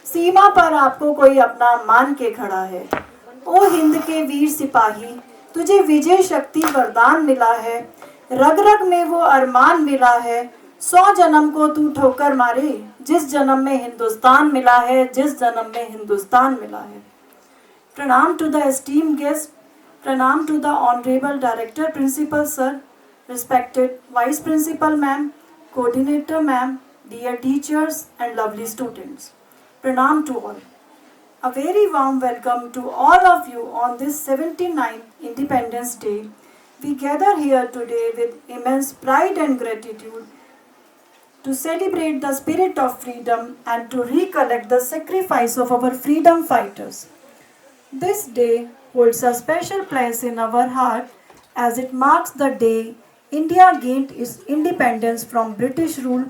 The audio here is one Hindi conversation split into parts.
सीमा पर आपको कोई अपना मान के खड़ा है। ओ हिंद के वीर सिपाही, तुझे विजय शक्ति वरदान मिला है। रग रग में वो अरमान मिला है। 100 जन्म को तू ठोकर मारे, जिस जन्म में हिंदुस्तान मिला है, जिस जन्म में हिंदुस्तान मिला है। Pranam to the esteemed guest, pranam to the honourable director principal sir, respected vice principal ma'am, coordinator ma'am, dear teachers and lovely students. Pranam to all. A very warm welcome to all of you on this 79th Independence Day. We gather here today with immense pride and gratitude to celebrate the spirit of freedom and to recollect the sacrifice of our freedom fighters. This day holds a special place in our heart as it marks the day India gained its independence from British rule.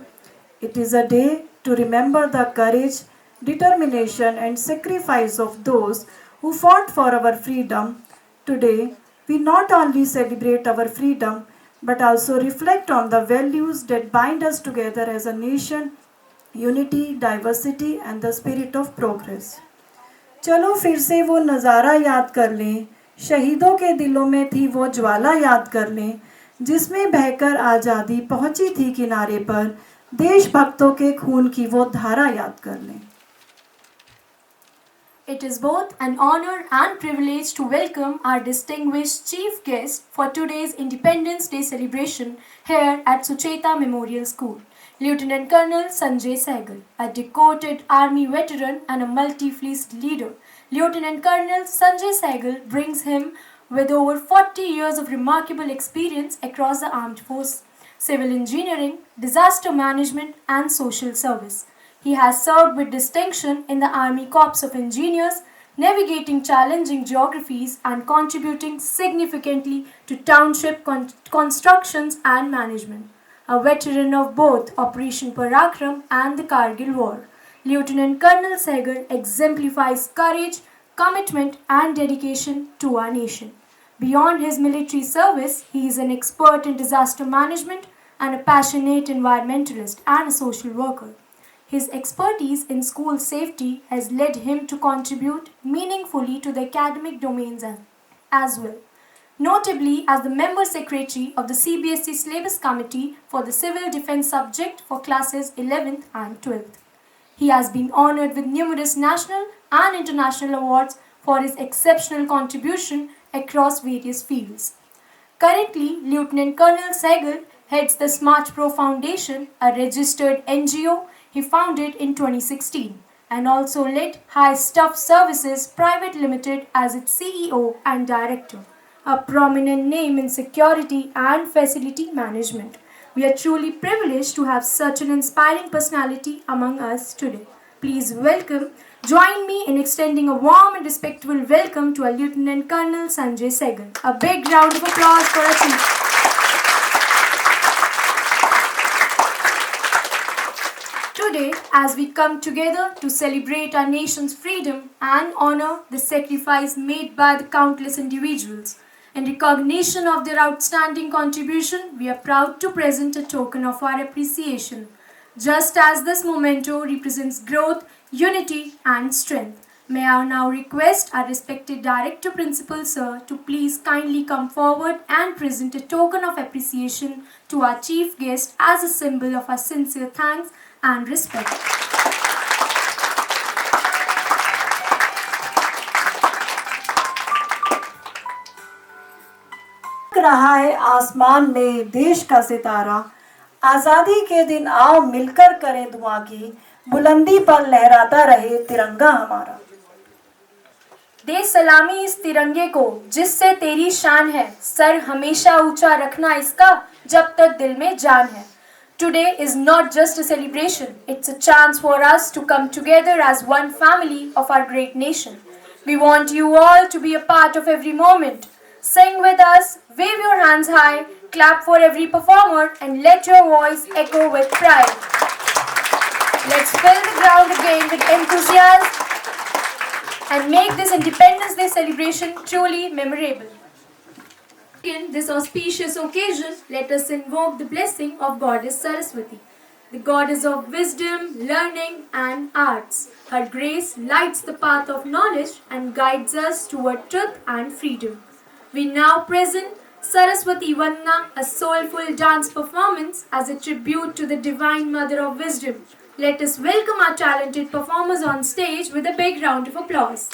It is a day to remember the courage, determination and sacrifice of those who fought for our freedom. Today, we not only celebrate our freedom but also reflect on the values that bind us together as a nation, unity, diversity and the spirit of progress. चलो फिर से वो नज़ारा याद कर लें, शहीदों के दिलों में थी वो ज्वाला याद कर लें, जिसमें बहकर आज़ादी पहुंची थी किनारे पर, देशभक्तों के खून की वो धारा याद कर लें. It is both an honor and privilege to welcome our distinguished chief guest for today's Independence Day celebration here at Sucheta Memorial School, Lieutenant Colonel Sanjay Sehgal, a decorated army veteran and a multi-fleeced leader. Lieutenant Colonel Sanjay Sehgal brings him with over 40 years of remarkable experience across the armed force, civil engineering, disaster management and social service. He has served with distinction in the Army Corps of Engineers, navigating challenging geographies and contributing significantly to township constructions and management. A veteran of both Operation Parakram and the Kargil War, Lieutenant Colonel Sehgal exemplifies courage, commitment and dedication to our nation. Beyond his military service, he is an expert in disaster management and a passionate environmentalist and a social worker. His expertise in school safety has led him to contribute meaningfully to the academic domains as well. Notably, as the member secretary of the CBSE Syllabus Committee for the Civil Defence subject for classes 11th and 12th. He has been honored with numerous national and international awards for his exceptional contribution across various fields. Currently, Lieutenant Colonel Sehgal heads the Smart Pro Foundation, a registered NGO he founded in 2016, and also led High Stuff Services Private Limited as its CEO and director, a prominent name in security and facility management. We are truly privileged to have such an inspiring personality among us today. Please join me in extending a warm and respectful welcome to our Lieutenant Colonel Sanjay Sehgal. A big round of applause for our chief. Today, as we come together to celebrate our nation's freedom and honor the sacrifice made by the countless individuals, in recognition of their outstanding contribution, we are proud to present a token of our appreciation. Just as this memento represents growth, unity and strength, may I now request our respected Director Principal Sir to please kindly come forward and present a token of appreciation to our chief guest as a symbol of our sincere thanks and respect. रहा है आसमान में देश का सितारा, आज़ादी के दिन आओ मिलकर करें दुआ की, बुलंदी पर लहराता रहे तिरंगा हमारा. दे सलामी इस तिरंगे को जिससे तेरी शान है, सर हमेशा ऊंचा रखना इसका जब तक दिल में जान है. Today is not just a celebration, it's a chance for us to come together as one family of our great nation. We want you all to be a part of every moment. Sing with us, wave your hands high, clap for every performer and let your voice echo with pride. Let's fill the ground again with enthusiasm and make this Independence Day celebration truly memorable. In this auspicious occasion, let us invoke the blessing of Goddess Saraswati. the goddess of wisdom, learning, and arts. Her grace lights the path of knowledge and guides us toward truth and freedom. We now present Saraswati Vandana, a soulful dance performance as a tribute to the Divine Mother of Wisdom. Let us welcome our talented performers on stage with a big round of applause.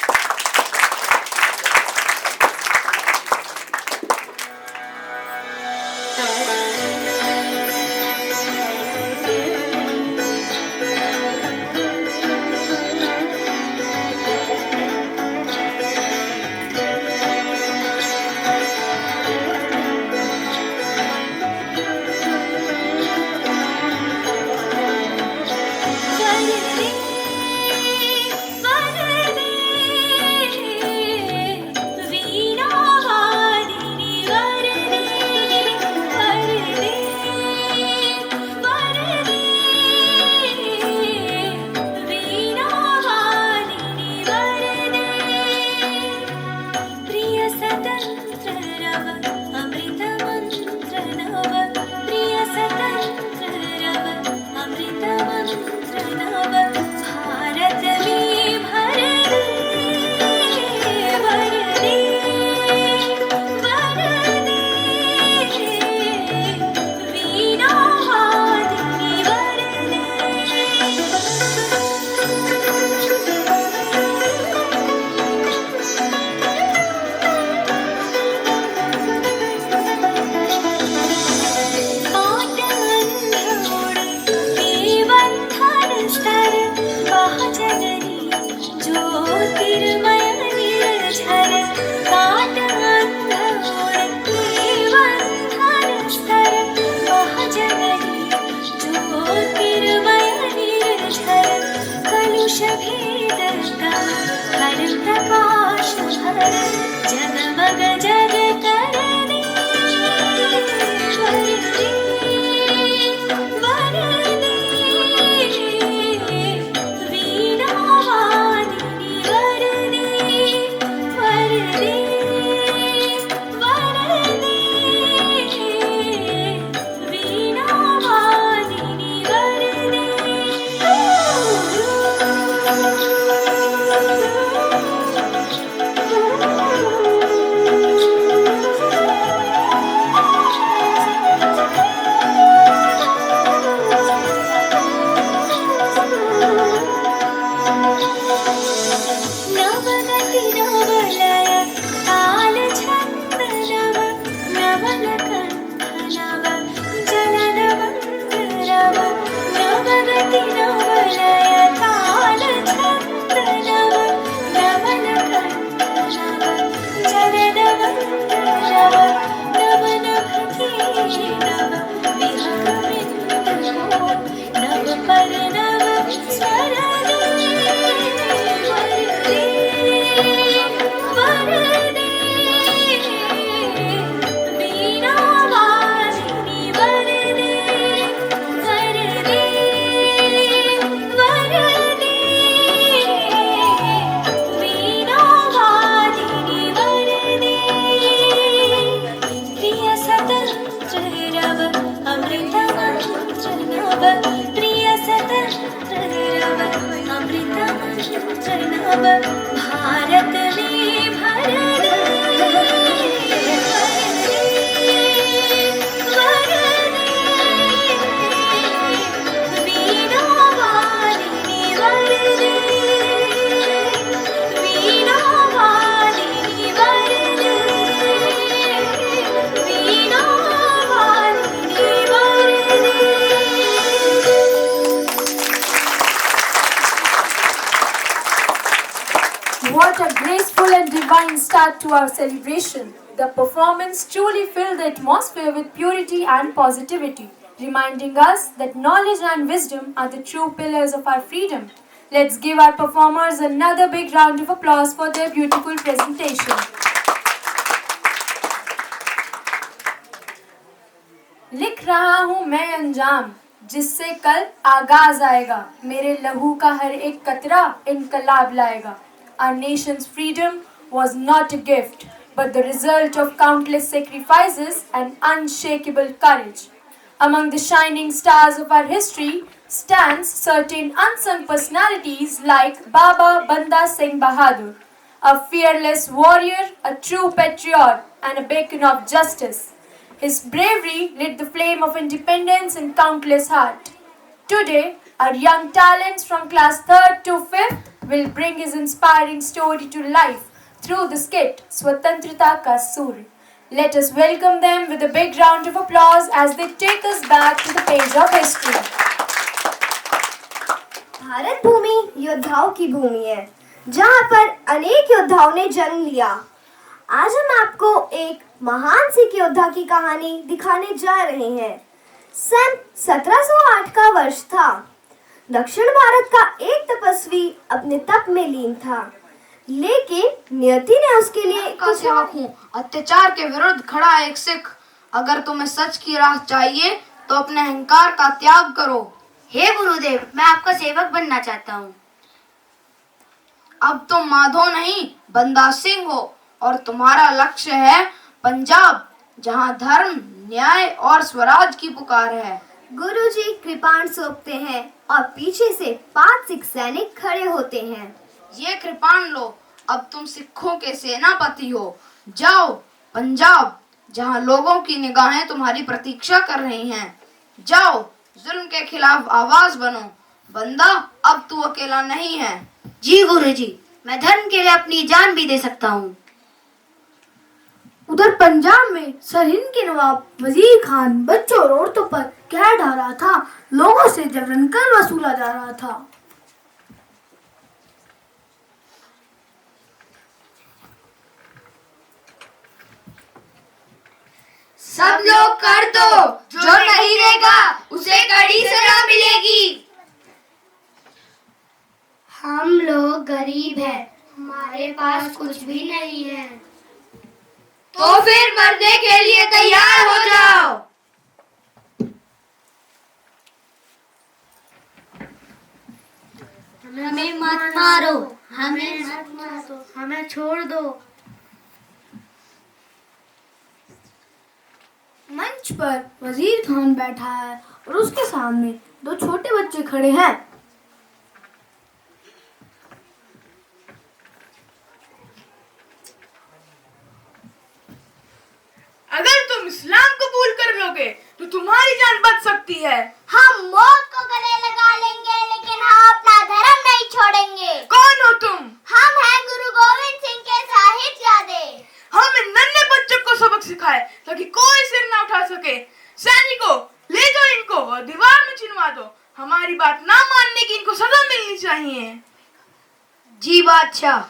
What a graceful and divine start to our celebration. The performance truly filled the atmosphere with purity and positivity, reminding us that knowledge and wisdom are the true pillars of our freedom. Let's give our performers another big round of applause for their beautiful presentation. लिख रहा हूँ मैं अंजाम जिससे कल आगाज आएगा मेरे लहू का हर एक कतरा इनकलाब लाएगा. Our nation's freedom was not a gift, but the result of countless sacrifices and unshakable courage. Among the shining stars of our history stands certain unsung personalities like Baba Banda Singh Bahadur, a fearless warrior, a true patriot, and a beacon of justice. His bravery lit the flame of independence in countless hearts. Today, our young talents from class 3rd to 5th will bring his inspiring story to life through the skit Swatantrata Ka Surya. Let us welcome them with a big round of applause as they take us back to the page of history. Bharat भूमि योद्धाओं की भूमि है, जहाँ पर अनेक योद्धाओं ने जन्म लिया। आज हम आपको एक महान सिख योद्धा की कहानी दिखाने जा रहे हैं। सन 1708 का वर्ष था। दक्षिण भारत का एक तपस्वी अपने तप में लीन था, लेकिन नियति ने उसके लिए का सेवक हूँ, अत्याचार के विरुद्ध खड़ा एक सिख। अगर तुम्हें सच की राह चाहिए तो अपने अहंकार का त्याग करो। हे गुरुदेव, मैं आपका सेवक बनना चाहता हूँ। अब तुम माधो नहीं बंदा सिंह हो और तुम्हारा लक्ष्य है पंजाब, जहाँ धर्म, न्याय और स्वराज की पुकार है। गुरुजी कृपाण सौंपते हैं और पीछे से 5 सिख सैनिक खड़े होते हैं। ये कृपाण लो, अब तुम सिखों के सेनापति हो। जाओ पंजाब, जहाँ लोगों की निगाहें तुम्हारी प्रतीक्षा कर रही हैं। जाओ, जुल्म के खिलाफ आवाज बनो। बंदा, अब तू अकेला नहीं है। जी गुरुजी, मैं धर्म के लिए अपनी जान भी दे सकता हूँ। उधर पंजाब में सरहिंद के नवाब वजीर खान बच्चों और औरतों पर कहर ढा रहा था। लोगों से जबरन कर वसूला जा रहा था। सब लोग कर दो, जो नहीं देगा उसे कड़ी सजा मिलेगी। हम लोग गरीब हैं, हमारे पास कुछ भी नहीं है। तो फिर मरने के लिए तैयार हो जाओ। हमें मत मारो, हमें मत मारो, हमें छोड़ दो। मंच पर वजीर खान बैठा है और उसके सामने 2 छोटे बच्चे खड़े हैं। अगर तुम इस्लाम कबूल कर लोगे तो तुम्हारी जान बच सकती है। हम मौत को गले लगा लेंगे, लेकिन हम अपना धर्म नहीं छोड़ेंगे। कौन हो तुम? हम हैं गुरु गोविंद सिंह के साहिबजादे। हम इन नन्हे बच्चों को सबक सिखाए ताकि कोई सिर ना उठा सके। सैनिकों, ले जाओ इनको और दीवार में चिनवा दो। हमारी बात ना मानने की इनको सजा मिलनी चाहिए। जी बादशाह।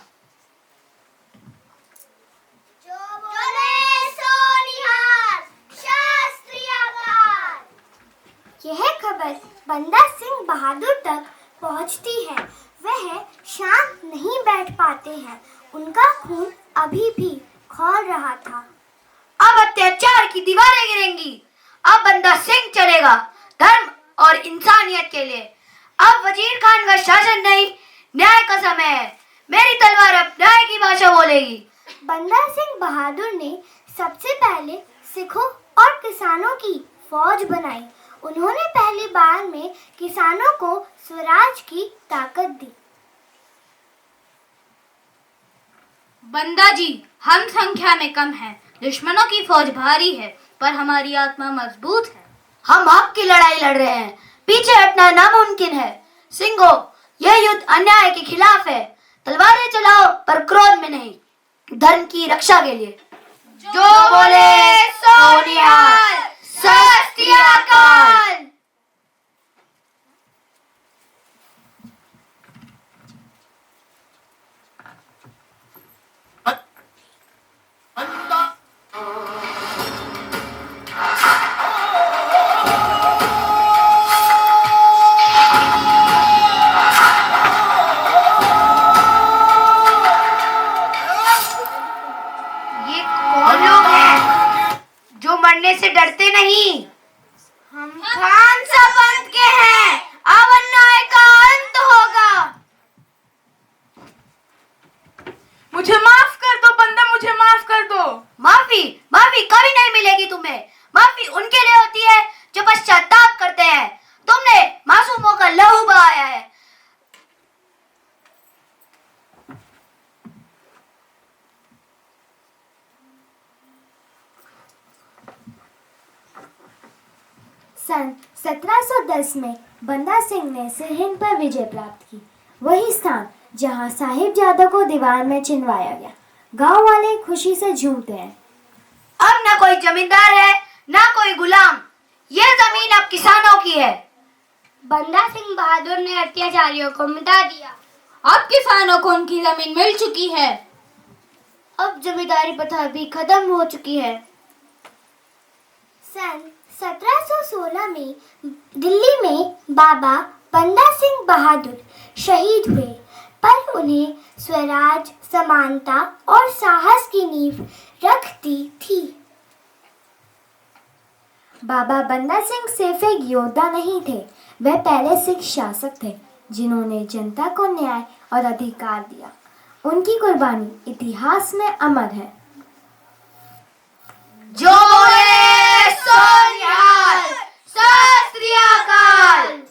यह खबर बंदा सिंह बहादुर तक पहुंचती है। वह शांत नहीं बैठ पाते हैं। उनका खून अभी भी खौल रहा था। अब अत्याचार की दीवारें गिरेंगी। अब बंदा सिंह चलेगा धर्म और इंसानियत के लिए। अब वजीर खान का शासन नहीं, न्याय का समय है। मेरी तलवार अब न्याय की भाषा बोलेगी। बंदा सिंह बहादुर ने सबसे पहले सिखों और किसानों की फौज बनाई। उन्होंने पहली बार में किसानों को स्वराज की ताकत दी। बंदा जी, हम संख्या में कम हैं, दुश्मनों की फौज भारी है, पर हमारी आत्मा मजबूत है। हम आपकी लड़ाई लड़ रहे हैं, पीछे हटना नामुमकिन है। सिंघो, यह युद्ध अन्याय के खिलाफ है। तलवारें चलाओ, पर क्रोध में नहीं, धर्म की रक्षा के लिए। जो बोले सो निहाल, सत श्री अकाल। मरने से डरते नहीं। हम सन 1710 में बंदा सिंह ने सरहिंद पर विजय प्राप्त की। वही स्थान जहां साहिबजादों को दीवार में चिनवाया गया। गांव वाले खुशी से झूमते हैं। अब ना कोई जमींदार है ना कोई गुलाम, यह जमीन अब किसानों की है। बंदा सिंह बहादुर ने अत्याचारियों को मिटा दिया। अब किसानों को उनकी जमीन मिल चुकी है। अब जमींदारी प्रथा भी खत्म हो चुकी है। सन 1716 में दिल्ली में बाबा बंदा सिंह बहादुर शहीद हुए, पर उन्हें स्वराज, समानता और साहस की नींव रख दी थी। बाबा बंदा सिंह सिर्फ एक योद्धा नहीं थे, वे पहले सिख शासक थे जिन्होंने जनता को न्याय और अधिकार दिया। उनकी कुर्बानी इतिहास में अमर है। जोरे सोनिहाल, सत श्री अकाल।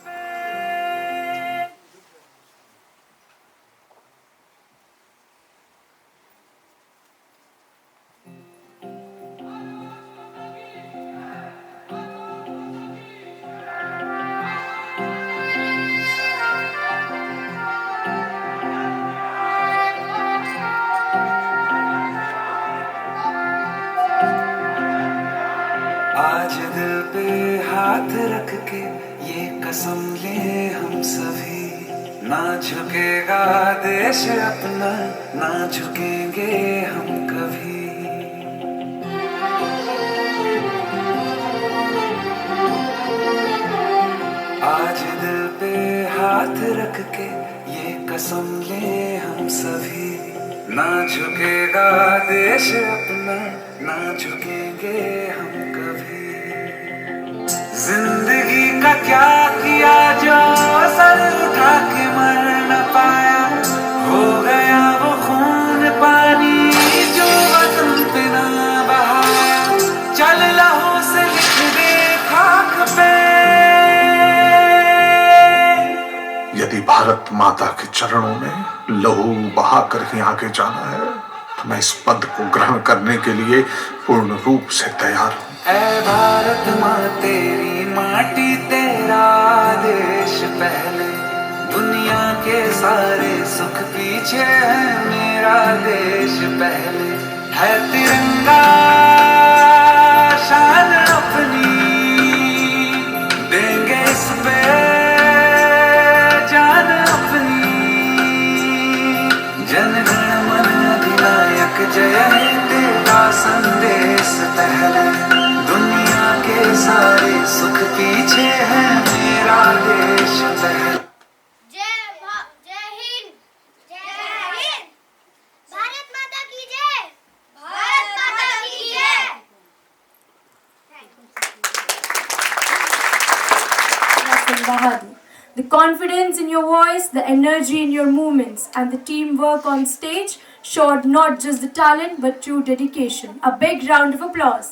आज दिल पे हाथ रख के ये कसम ले हम सभी, ना झुकेगा देश अपना, ना झुकेंगे हम कभी। आज दिल पे हाथ रख के ये कसम ले हम सभी, ना झुकेगा देश अपना, ना झुकेंगे हम कभी। जिंदगी का क्या किया जो सर उठा के मर न पाया, हो गया वो खून पानी जो वतन पे ना बहाया। चल लहू से लिख दे खाक पे। यदि भारत माता के चरणों में लहू बहाकर ही आगे जाना है तो मैं इस पद को ग्रहण करने के लिए पूर्ण रूप से तैयार हूँ। ऐ भारत माँ तेरी माटी तेरा देश पहले, दुनिया के सारे सुख पीछे है मेरा देश पहले। है तिरंगा शान अपनी, देंगे इस पे जान अपनी। जन गण मन अधिनायक जय हे तेरा संदेश पहले, दुनिया के सारे सुख पीछे है मेरा देश पहले। जय हिंद, भारत माता की जय, भारत माता की जय। Singh Bahadur. The confidence in your voice, the energy in your movements, and the teamwork on stage showed not just the talent but true dedication. A big round of applause.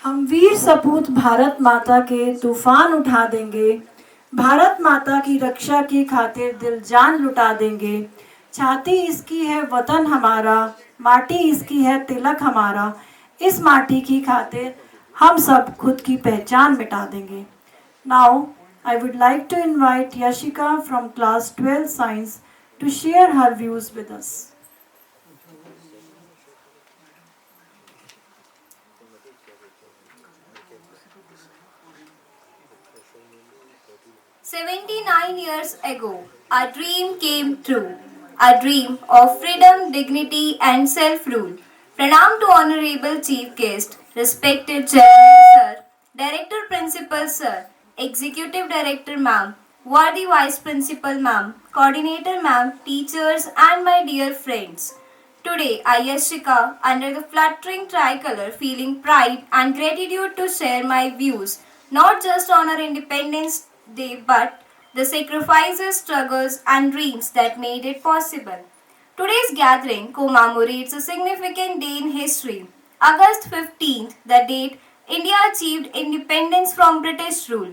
हम वीर सपूत भारत माता के तूफान उठा देंगे, भारत माता की रक्षा की खातिर दिल जान लुटा देंगे। छाती इसकी है वतन हमारा, माटी इसकी है तिलक हमारा। इस माटी की खातिर हम सब खुद की पहचान मिटा देंगे। Now I would like to invite Yashika from class 12 science to share her views with us. "79 years ago, a dream came true. A dream of freedom, dignity and self-rule. Pranam to Honorable Chief Guest, respected Chairman Sir, Director Principal Sir, Executive Director Ma'am, worthy Vice Principal Ma'am, Coordinator Ma'am, teachers and my dear friends. Today, I, Yashika, under the fluttering tricolor, feeling pride and gratitude to share my views, not just on our Independence Day, but the sacrifices, struggles and dreams that made it possible. Today's gathering commemorates a significant day in history. August 15th, the date India achieved independence from British rule.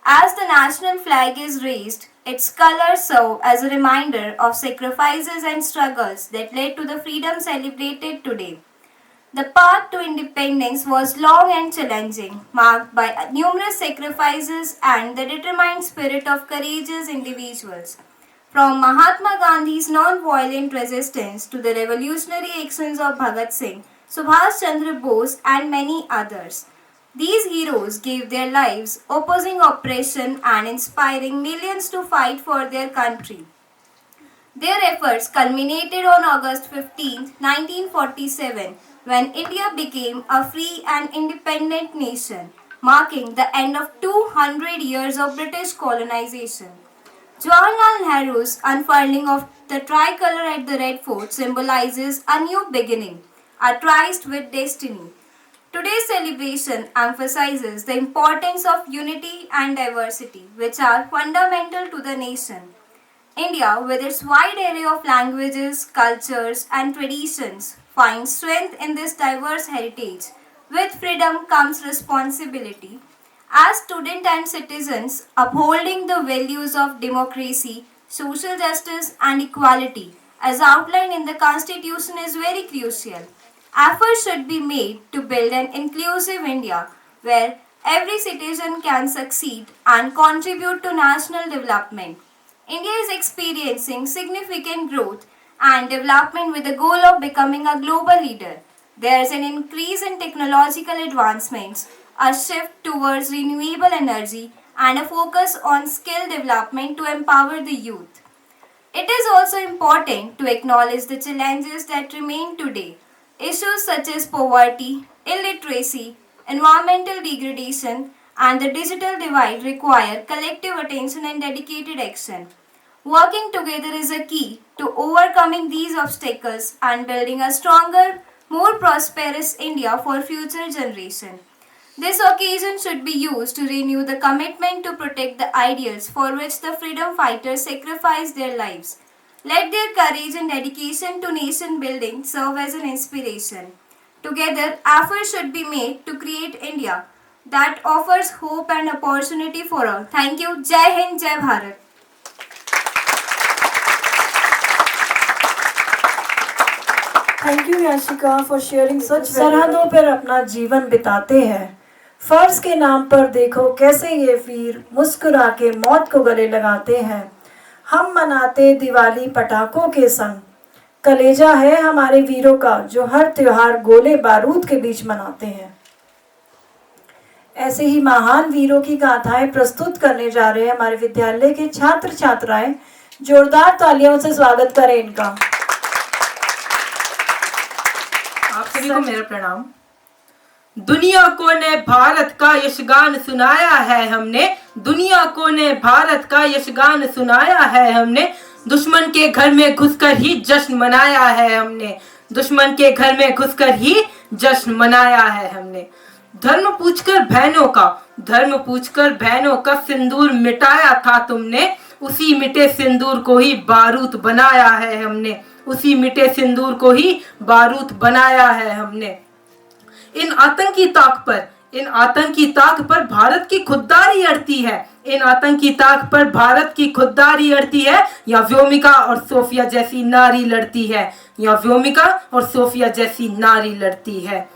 As the national flag is raised, its colors serve as a reminder of sacrifices and struggles that led to the freedom celebrated today. The path to independence was long and challenging, marked by numerous sacrifices and the determined spirit of courageous individuals. From Mahatma Gandhi's non-violent resistance to the revolutionary actions of Bhagat Singh, Subhash Chandra Bose and many others, these heroes gave their lives opposing oppression and inspiring millions to fight for their country. Their efforts culminated on August 15, 1947, when India became a free and independent nation, marking the end of 200 years of British colonization. Jawaharlal Nehru's unfurling of the tricolour at the Red Fort symbolizes a new beginning, a tryst with destiny. Today's celebration emphasizes the importance of unity and diversity, which are fundamental to the nation. India, with its wide array of languages, cultures, and traditions, finds strength in this diverse heritage. With freedom comes responsibility. As students and citizens, upholding the values of democracy, social justice, and equality, as outlined in the Constitution, is very crucial. Efforts should be made to build an inclusive India where every citizen can succeed and contribute to national development. India is experiencing significant growth and development with the goal of becoming a global leader. There is an increase in technological advancements, a shift towards renewable energy, and a focus on skill development to empower the youth. It is also important to acknowledge the challenges that remain today. Issues such as poverty, illiteracy, environmental degradation, and the digital divide require collective attention and dedicated action. Working together is a key to overcoming these obstacles and building a stronger, more prosperous India for future generations. This occasion should be used to renew the commitment to protect the ideals for which the freedom fighters sacrificed their lives. Let their courage and dedication to nation building serve as an inspiration. Together, efforts should be made to create India that offers hope and opportunity for all. Thank you. Jai Hind, Jai Bharat. Thank you Yashika for sharing such. सरहदों पर अपना जीवन बिताते हैं, फर्ज के नाम पर देखो कैसे ये वीर मुस्कुरा के मौत को गले लगाते हैं। हम मनाते दिवाली पटाखों के संग, कलेजा है हमारे वीरों का जो हर त्योहार गोले बारूद के बीच मनाते हैं। ऐसे ही महान वीरों की गाथाएं प्रस्तुत करने जा रहे हैं हमारे विद्यालय के छात्र छात्राएं। जोरदार तालियों से स्वागत करें इनका। आप सभी को मेरा प्रणाम। दुनिया को ने भारत का यशगान सुनाया है हमने, दुनिया को ने भारत का यशगान सुनाया है हमने। दुश्मन के घर में घुसकर ही जश्न मनाया है हमने, दुश्मन के घर में घुसकर ही जश्न मनाया है हमने। धर्म पूछकर बहनों का, धर्म पूछकर बहनों का सिंदूर मिटाया था तुमने, उसी मिटे सिंदूर को ही बारूद बनाया है हमने, उसी मिटे सिंदूर को ही बारूद बनाया है हमने। इन आतंकी ताक पर, इन आतंकी ताक पर भारत की खुददारी अड़ती है, इन आतंकी ताक पर भारत की खुददारी अड़ती है। या व्योमिका और सोफिया जैसी नारी लड़ती है, या व्योमिका और सोफिया जैसी नारी लड़ती है।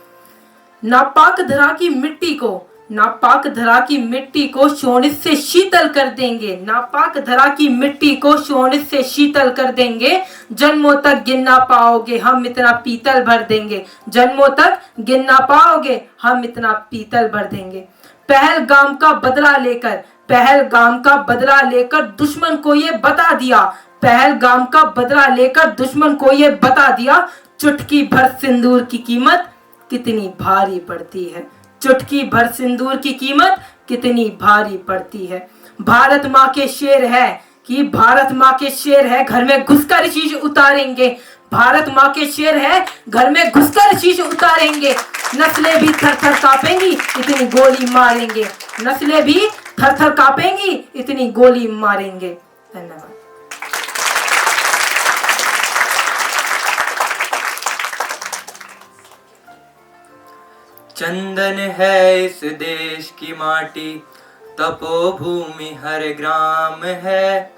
नापाक धरा की मिट्टी को, नापाक धरा की मिट्टी को शोणित से शीतल कर देंगे, नापाक धरा की मिट्टी को शोणित से शीतल कर देंगे। जन्मों तक गिन ना पाओगे हम इतना पीतल भर देंगे, जन्मों तक गिन ना पाओगे हम इतना पीतल भर देंगे। पहलगाम का बदला लेकर, पहलगाम का बदला लेकर दुश्मन को ये बता दिया, पहलगाम का बदला लेकर दुश्मन को ये बता दिया, चुटकी भर सिंदूर की कीमत कितनी भारी पड़ती है, चुटकी भर सिंदूर की कीमत कितनी भारी पड़ती है। भारत माँ के शेर है कि भारत माँ के शेर है, घर में घुसकर शीश उतारेंगे, भारत माँ के शेर है, घर में घुसकर शीश उतारेंगे। नस्लें भी थर थर कांपेंगी इतनी गोली मारेंगे, नस्लें भी थर थर कांपेंगी इतनी गोली मारेंगे। धन्यवाद। चंदन है इस देश की माटी, तपोभूमि हर ग्राम है,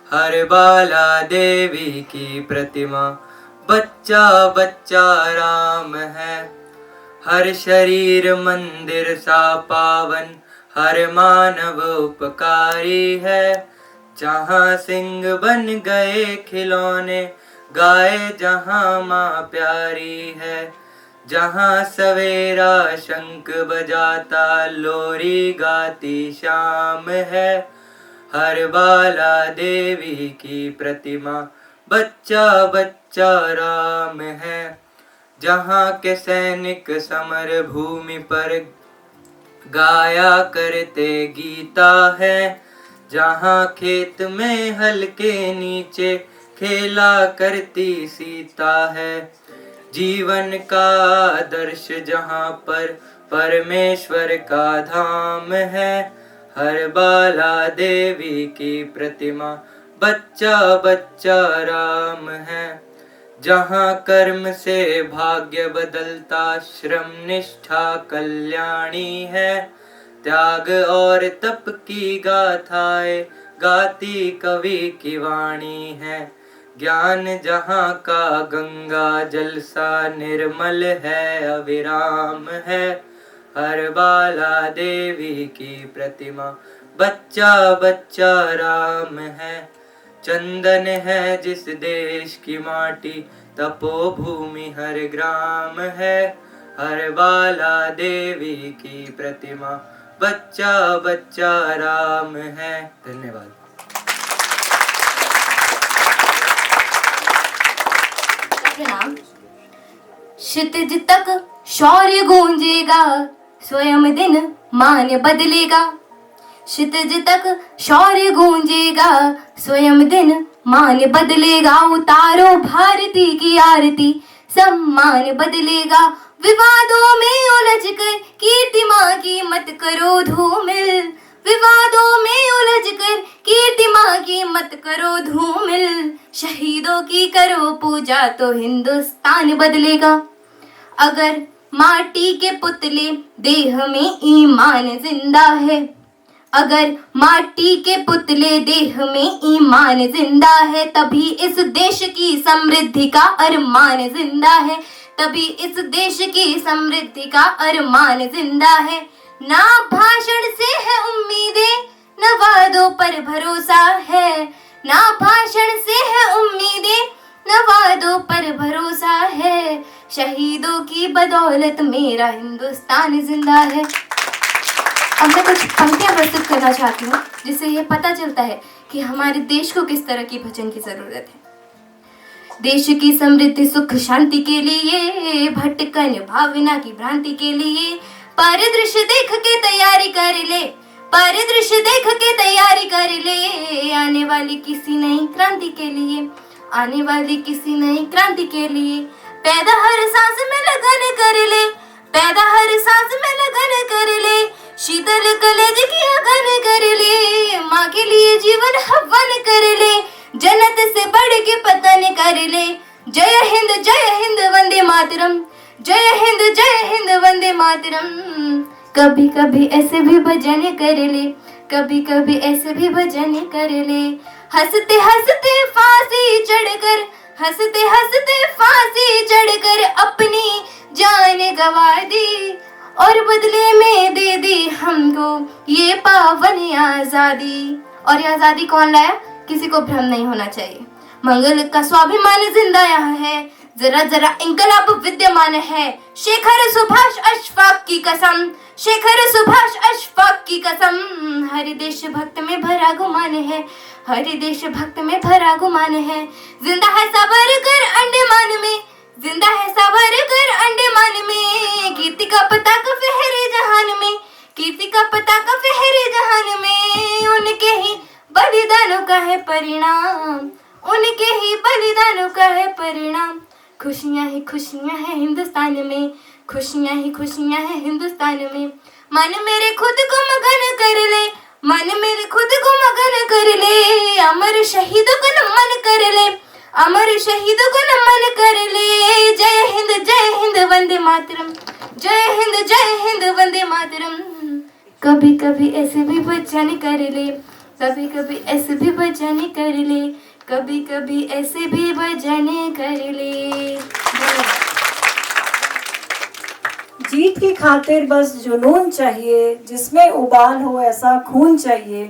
हर बाला देवी की प्रतिमा, बच्चा बच्चा राम है। हर शरीर मंदिर सा पावन, हर मानव उपकारी है। जहाँ सिंह बन गए खिलौने, गाए जहाँ माँ प्यारी है। जहाँ सवेरा शंख बजाता, लोरी गाती शाम है। हर बाला देवी की प्रतिमा, बच्चा बच्चा राम है। जहाँ के सैनिक समर भूमि पर गाया करते गीता है। जहाँ खेत में हल के नीचे खेला करती सीता है। जीवन का आदर्श जहाँ पर परमेश्वर का धाम है। हर बाला देवी की प्रतिमा, बच्चा बच्चा राम है। जहाँ कर्म से भाग्य बदलता, श्रम निष्ठा कल्याणी है। त्याग और तप की गाथाएं गाती कवि की वाणी है। ज्ञान जहाँ का गंगा जल सा निर्मल है, अविराम है। हर बाला देवी की प्रतिमा, बच्चा बच्चा राम है। चंदन है जिस देश की माटी, तपोभूमि हर ग्राम है। हर बाला देवी की प्रतिमा, बच्चा बच्चा राम है। धन्यवाद। प्रणाम। क्षितिज तक शौर्य गूंजेगा, स्वयं दिन मान बदलेगा। क्षितिज तक शौर्य गूंजेगा, स्वयं दिन मान बदलेगा। उतारो भारती की आरती, सम्मान बदलेगा। विवादों में उलझ कर कीर्ति माँ की मत करो धूमिल। विवादों में उलझ कर कीर्ति माँ की मत करो धूमिल। शहीदों की करो पूजा तो हिंदुस्तान बदलेगा। अगर माटी के पुतले देह में ईमान जिंदा है, अगर माटी के पुतले देह में ईमान जिंदा है, तभी इस देश की समृद्धि का अरमान जिंदा है। तभी इस देश की समृद्धि का अरमान जिंदा है। ना भाषण से है उम्मीदें, न वादों पर भरोसा है। ना भाषण से है उम्मीदें, न वादों पर भरोसा है। शहीदों की बदौलत मेरा हिंदुस्तान जिंदा है। अब मैं कुछ पंक्तियां प्रस्तुत करना चाहती हूँ, जिससे ये पता चलता है कि हमारे देश को किस तरह की भजन की जरूरत है। देश की समृद्धि सुख शांति के लिए, भटकन भावना की भ्रांति के लिए, परिदृश्य देख के तैयारी कर ले। परिदृश्य देख के तैयारी कर ले। आने वाली किसी नई क्रांति के लिए, आने वाली किसी नई क्रांति के लिए। पैदा हर सांस में लगन कर ले, पैदा हर सांस में लगन कर ले। शीतल कलेज की अगन कर ले, माँ के लिए जीवन हवन कर ले। जन्नत से बढ़ के पतन कर ले। जय हिंद वंदे मातरम, जय हिंद वंदे मातरम। कभी कभी ऐसे भी भजन कर ले, कभी कभी ऐसे भी भजन कर ले। हंसते हंसते फांसी चढ़कर, हंसते हंसते फांसी चढ़कर अपनी जान गवा दी, और बदले में दे दी हमको ये पावन आजादी। और ये आजादी कौन लाया, किसी को भ्रम नहीं होना चाहिए। मंगल का स्वाभिमान जिंदा यहाँ है, जरा जरा इंकलाब विद्यमान है। शेखर सुभाष अशफाक की कसम, शेखर सुभाष अशफाक की कसम। हर देश भक्त में भरा गुमान है, हर देश भक्त में भरा गुमान है। जिंदा है सावरकर अंडमान में, जिंदा है सावरकर अंडमान में। कीर्ति का पताका फहरे जहान में, कीर्ति का पताका फहरे जहान में। उनके ही बलिदानों का है परिणाम, उनके ही बलिदानों का है परिणाम। खुशियाँ ही खुशियाँ हैं हिंदुस्तान में, खुशियाँ ही खुशियाँ हैं हिंदुस्तान में। मन मेरे खुद को मगन कर ले, मन मेरे खुद को मगन कर ले। अमर शहीदों को नमन कर ले, अमर शहीदों को नमन कर ले। जय हिंद वंदे मातरम, जय हिंद वंदे मातरम। कभी कभी ऐसे भी भजन कर ले, कभी कभी ऐसे भी भजन कर ले, कभी कभी ऐसे भी भजन कर ले। जीत की खातिर बस जुनून चाहिए, जिसमें उबाल हो ऐसा खून चाहिए।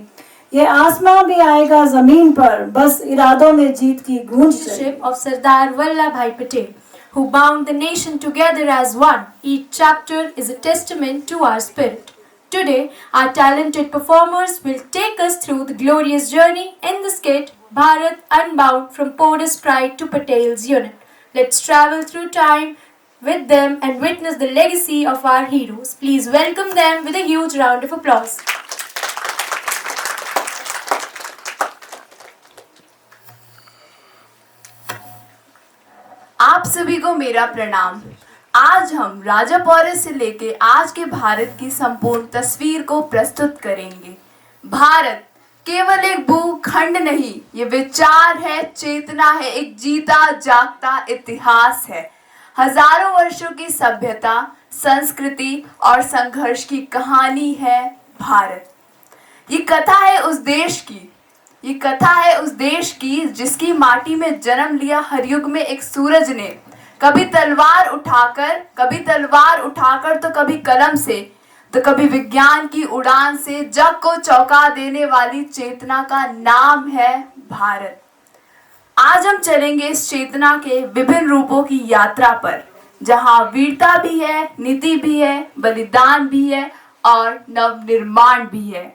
ये आसमां भी आएगा जमीन पर, बस इरादों में जीत की गूंज चाहिए। Leadership of Sardar Vallabhbhai Patel, who bound the nation together as one. Each chapter is a testament to our spirit. Today, our talented performers will take us through the glorious journey in the skit Bharat Unbound from Porter's Pride to Patel's Unit. Let's travel through time with them and witness the legacy of our heroes. Please welcome them with a huge round of applause. आप सभी को मेरा प्रणाम। आज हम राजा पौरस से लेके आज के भारत की संपूर्ण तस्वीर को प्रस्तुत करेंगे। भारत केवल एक भूखंड नहीं, ये विचार है, चेतना है, एक जीता जागता इतिहास है। हजारों वर्षों की सभ्यता, संस्कृति और संघर्ष की कहानी है भारत। ये कथा है उस देश की जिसकी माटी में जन्म लिया हर युग में एक सूरज ने, कभी तलवार उठाकर तो कभी कलम से, तो कभी विज्ञान की उड़ान से जग को चौंका देने वाली चेतना का नाम है भारत। आज हम चलेंगे इस चेतना के विभिन्न रूपों की यात्रा पर, जहां वीरता भी है, नीति भी है, बलिदान भी है और नवनिर्माण भी है।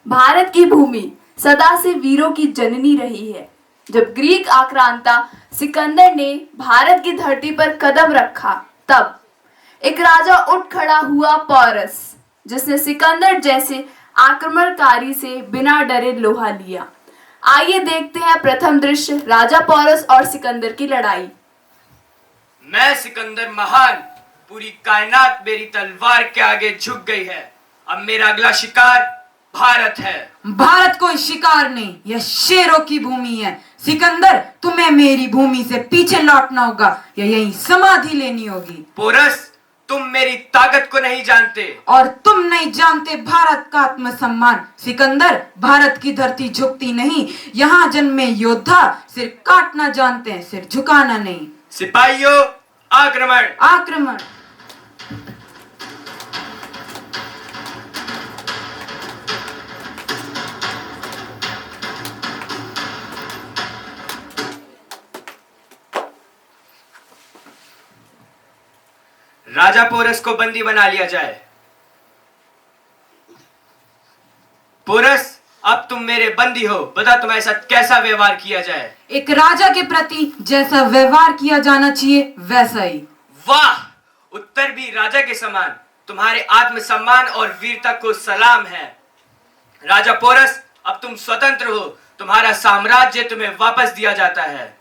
भारत की भूमि सदा से वीरों की जननी रही है। जब ग्रीक आक्रांता सिकंदर ने भारत की धरती पर कदम रखा, तब एक राजा उठ खड़ा हुआ, पौरस, जिसने सिकंदर जैसे आक्रमणकारी से बिना डरे लोहा लिया। आइए देखते हैं प्रथम दृश्य राजा पौरस और सिकंदर की लड़ाई। मैं सिकंदर महान, पूरी कायनात मेरी तलवार के आगे झुक गई है। अब मेरा अगला शिकार भारत है। भारत कोई शिकार नहीं, यह शेरों की भूमि है। सिकंदर, तुम्हें मेरी भूमि से पीछे लौटना होगा या यहीं समाधि लेनी होगी। पोरस, तुम मेरी ताकत को नहीं जानते और तुम नहीं जानते भारत का आत्मसम्मान। सिकंदर, भारत की धरती झुकती नहीं, यहाँ जन्मे योद्धा सिर काटना जानते हैं, सिर झुकाना नहीं। सिपाहियों, आक्रमण! आक्रमण! राजा पोरस को बंदी बना लिया जाए। पोरस, अब तुम मेरे बंदी हो, बता तुम्हारे साथ कैसा व्यवहार किया जाए। एक राजा के प्रति जैसा व्यवहार किया जाना चाहिए वैसा ही। वाह, उत्तर भी राजा के समान। तुम्हारे आत्मसम्मान और वीरता को सलाम है। राजा पोरस, अब तुम स्वतंत्र हो, तुम्हारा साम्राज्य तुम्हें वापस दिया जाता है।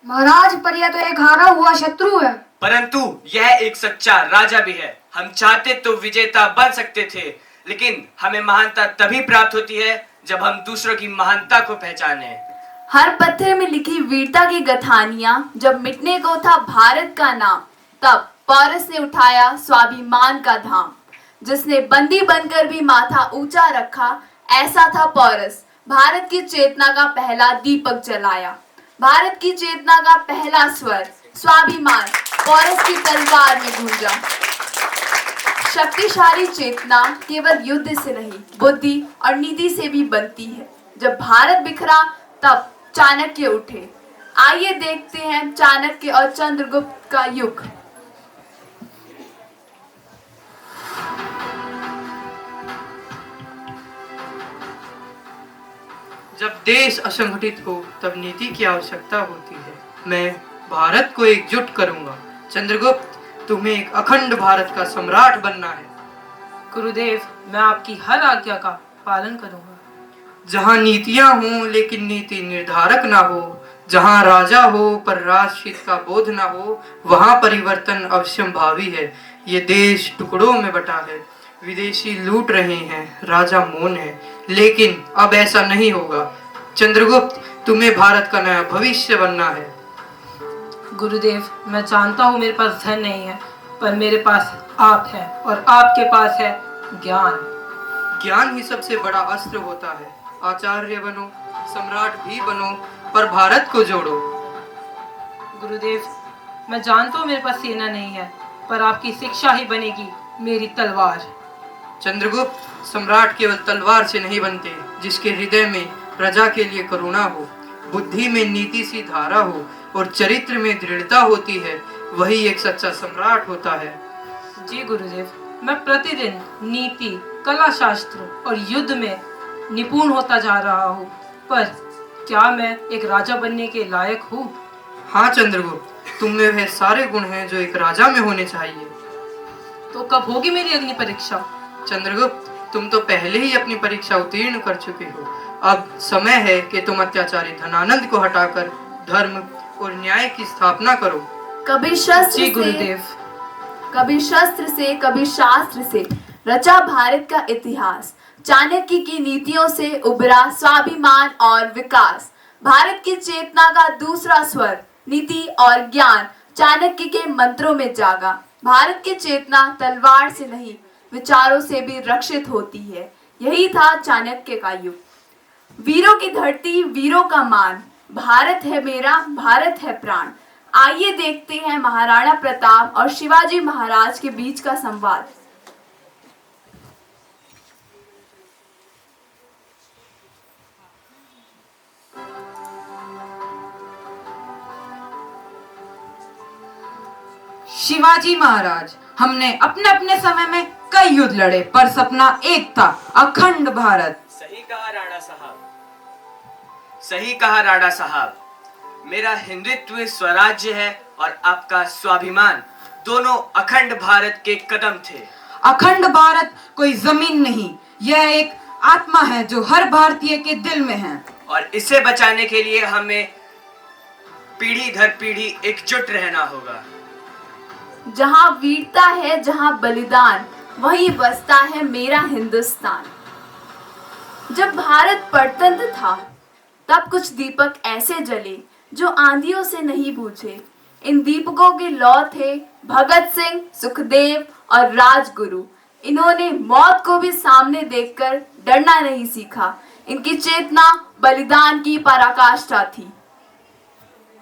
महाराज, पर यह तो एक हारा हुआ शत्रु है। परंतु यह एक सच्चा राजा भी है। हम चाहते तो विजेता बन सकते थे, लेकिन हमें महानता तभी प्राप्त होती है जब हम दूसरों की महानता को पहचाने। हर पत्थर में लिखी वीरता की गठानियां जब मिटने को था भारत का नाम, तब पौरस ने उठाया स्वाभिमान का धाम। जिसने बंदी बनकर भी माथा ऊंचा रखा, ऐसा था पौरस। भारत की चेतना का पहला दीपक जलाया, भारत की चेतना का पहला स्वर स्वाभिमान पौरस की तलवार में गूंजा। शक्तिशाली चेतना केवल युद्ध से नहीं, बुद्धि और नीति से भी बनती है। जब भारत बिखरा, तब चाणक्य उठे। आइए देखते हैं चाणक्य और चंद्रगुप्त का युग। जब देश असंगठित हो, तब नीति की आवश्यकता होती है। मैं भारत को एकजुट करूंगा। चंद्रगुप्त, तुम्हें एक अखंड भारत का सम्राट बनना है। गुरुदेव, मैं आपकी हर आज्ञा का पालन करूंगा। जहाँ नीतियाँ हों लेकिन नीति निर्धारक ना हो, जहाँ राजा हो पर राष्ट्रहित का बोध ना हो, वहाँ परिवर्तन अवश्यंभावी है। ये देश टुकड़ों में बटा है, विदेशी लूट रहे हैं, राजा मौन है, लेकिन अब ऐसा नहीं होगा। चंद्रगुप्त, तुम्हें भारत का नया भविष्य बनना है। गुरुदेव, मैं जानता हूँ मेरे पास धन नहीं है, पर मेरे पास आप है और आपके पास है ज्ञान। ज्ञान ही सबसे बड़ा अस्त्र होता है। आचार्य बनो, सम्राट भी बनो, पर भारत को जोड़ो। गुरुदेव, मैं जानता हूँ मेरे पास सेना नहीं है, पर आपकी शिक्षा ही बनेगी मेरी तलवार। चंद्रगुप्त, सम्राट केवल तलवार से नहीं बनते, जिसके हृदय में प्रजा के लिए करुणा हो, बुद्धि में नीति सी धारा हो और चरित्र में दृढ़ता होती है, वही एक सच्चा सम्राट होता है। जी गुरुदेव, मैं प्रतिदिन नीति, कला शास्त्र और युद्ध में निपुण होता जा रहा हूँ, पर क्या मैं एक राजा बनने के लायक हूँ? हाँ चंद्रगुप्त, तुम में वह सारे गुण हैं जो एक राजा में होने चाहिए। तो कब होगी मेरी अग्नि परीक्षा? चंद्रगुप्त, तुम तो पहले ही अपनी परीक्षा उत्तीर्ण कर चुके हो। अब समय है कि तुम अत्याचारी धनानंद को हटाकर धर्म और न्याय की स्थापना करो। कभी शस्त्र जी से, गुरुदेव। कभी शस्त्र से, कभी शास्त्र से रचा भारत का इतिहास, चाणक्य की नीतियों से उभरा स्वाभिमान और विकास। भारत की चेतना का दूसरा स्वर नीति और ज्ञान चाणक्य के मंत्रों में जागा। भारत की चेतना तलवार से नहीं, विचारों से भी रक्षित होती है। यही था चाणक्य का युग। वीरों की धरती, वीरों का मान, भारत है मेरा, भारत है प्राण। आइए देखते हैं महाराणा प्रताप और शिवाजी महाराज के बीच का संवाद। शिवाजी महाराज, हमने अपने अपने समय में कई युद्ध लड़े, पर सपना एक था, अखंड भारत। सही कहा राणा साहब, सही कहा राणा साहब। मेरा हिंदुत्व स्वराज्य है और आपका स्वाभिमान, दोनों अखंड भारत के कदम थे। अखंड भारत कोई जमीन नहीं, यह एक आत्मा है जो हर भारतीय के दिल में है, और इसे बचाने के लिए हमें पीढ़ी दर पीढ़ी एकजुट रहना होगा। जहाँ वीरता है, जहाँ बलिदान, वहीं बसता है मेरा हिंदुस्तान। जब भारत परतंत्र था, तब कुछ दीपक ऐसे जले जो आंधियों से नहीं बुझे। इन दीपकों के लौ थे भगत सिंह, सुखदेव और राजगुरु। इन्होंने मौत को भी सामने देखकर डरना नहीं सीखा। इनकी चेतना बलिदान की पराकाष्ठा थी।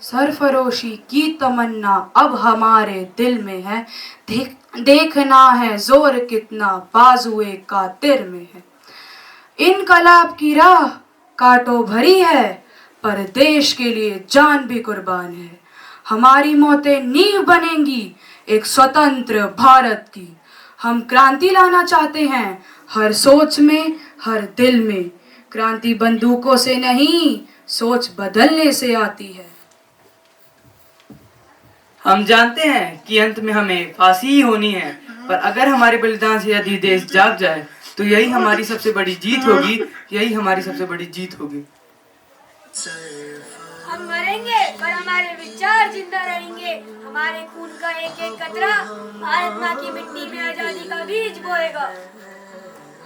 सरफरोशी की तमन्ना अब हमारे दिल में है, देखना है जोर कितना बाजुए कातिर में है। इनकलाब की राह कांटों भरी है, पर देश के लिए जान भी कुर्बान है। हमारी मौतें नींव बनेंगी एक स्वतंत्र भारत की। हम क्रांति लाना चाहते हैं हर सोच में, हर दिल में। क्रांति बंदूकों से नहीं, सोच बदलने से आती है। हम जानते हैं कि अंत में हमें फांसी ही होनी है, पर अगर हमारे बलिदान से यदि देश जाग जाए तो यही हमारी सबसे बड़ी जीत होगी, यही हमारी सबसे बड़ी जीत होगी। हम मरेंगे पर हमारे विचार जिंदा रहेंगे। हमारे खून का एक एक कतरा भारत माँ की मिट्टी में आजादी का बीज बोएगा।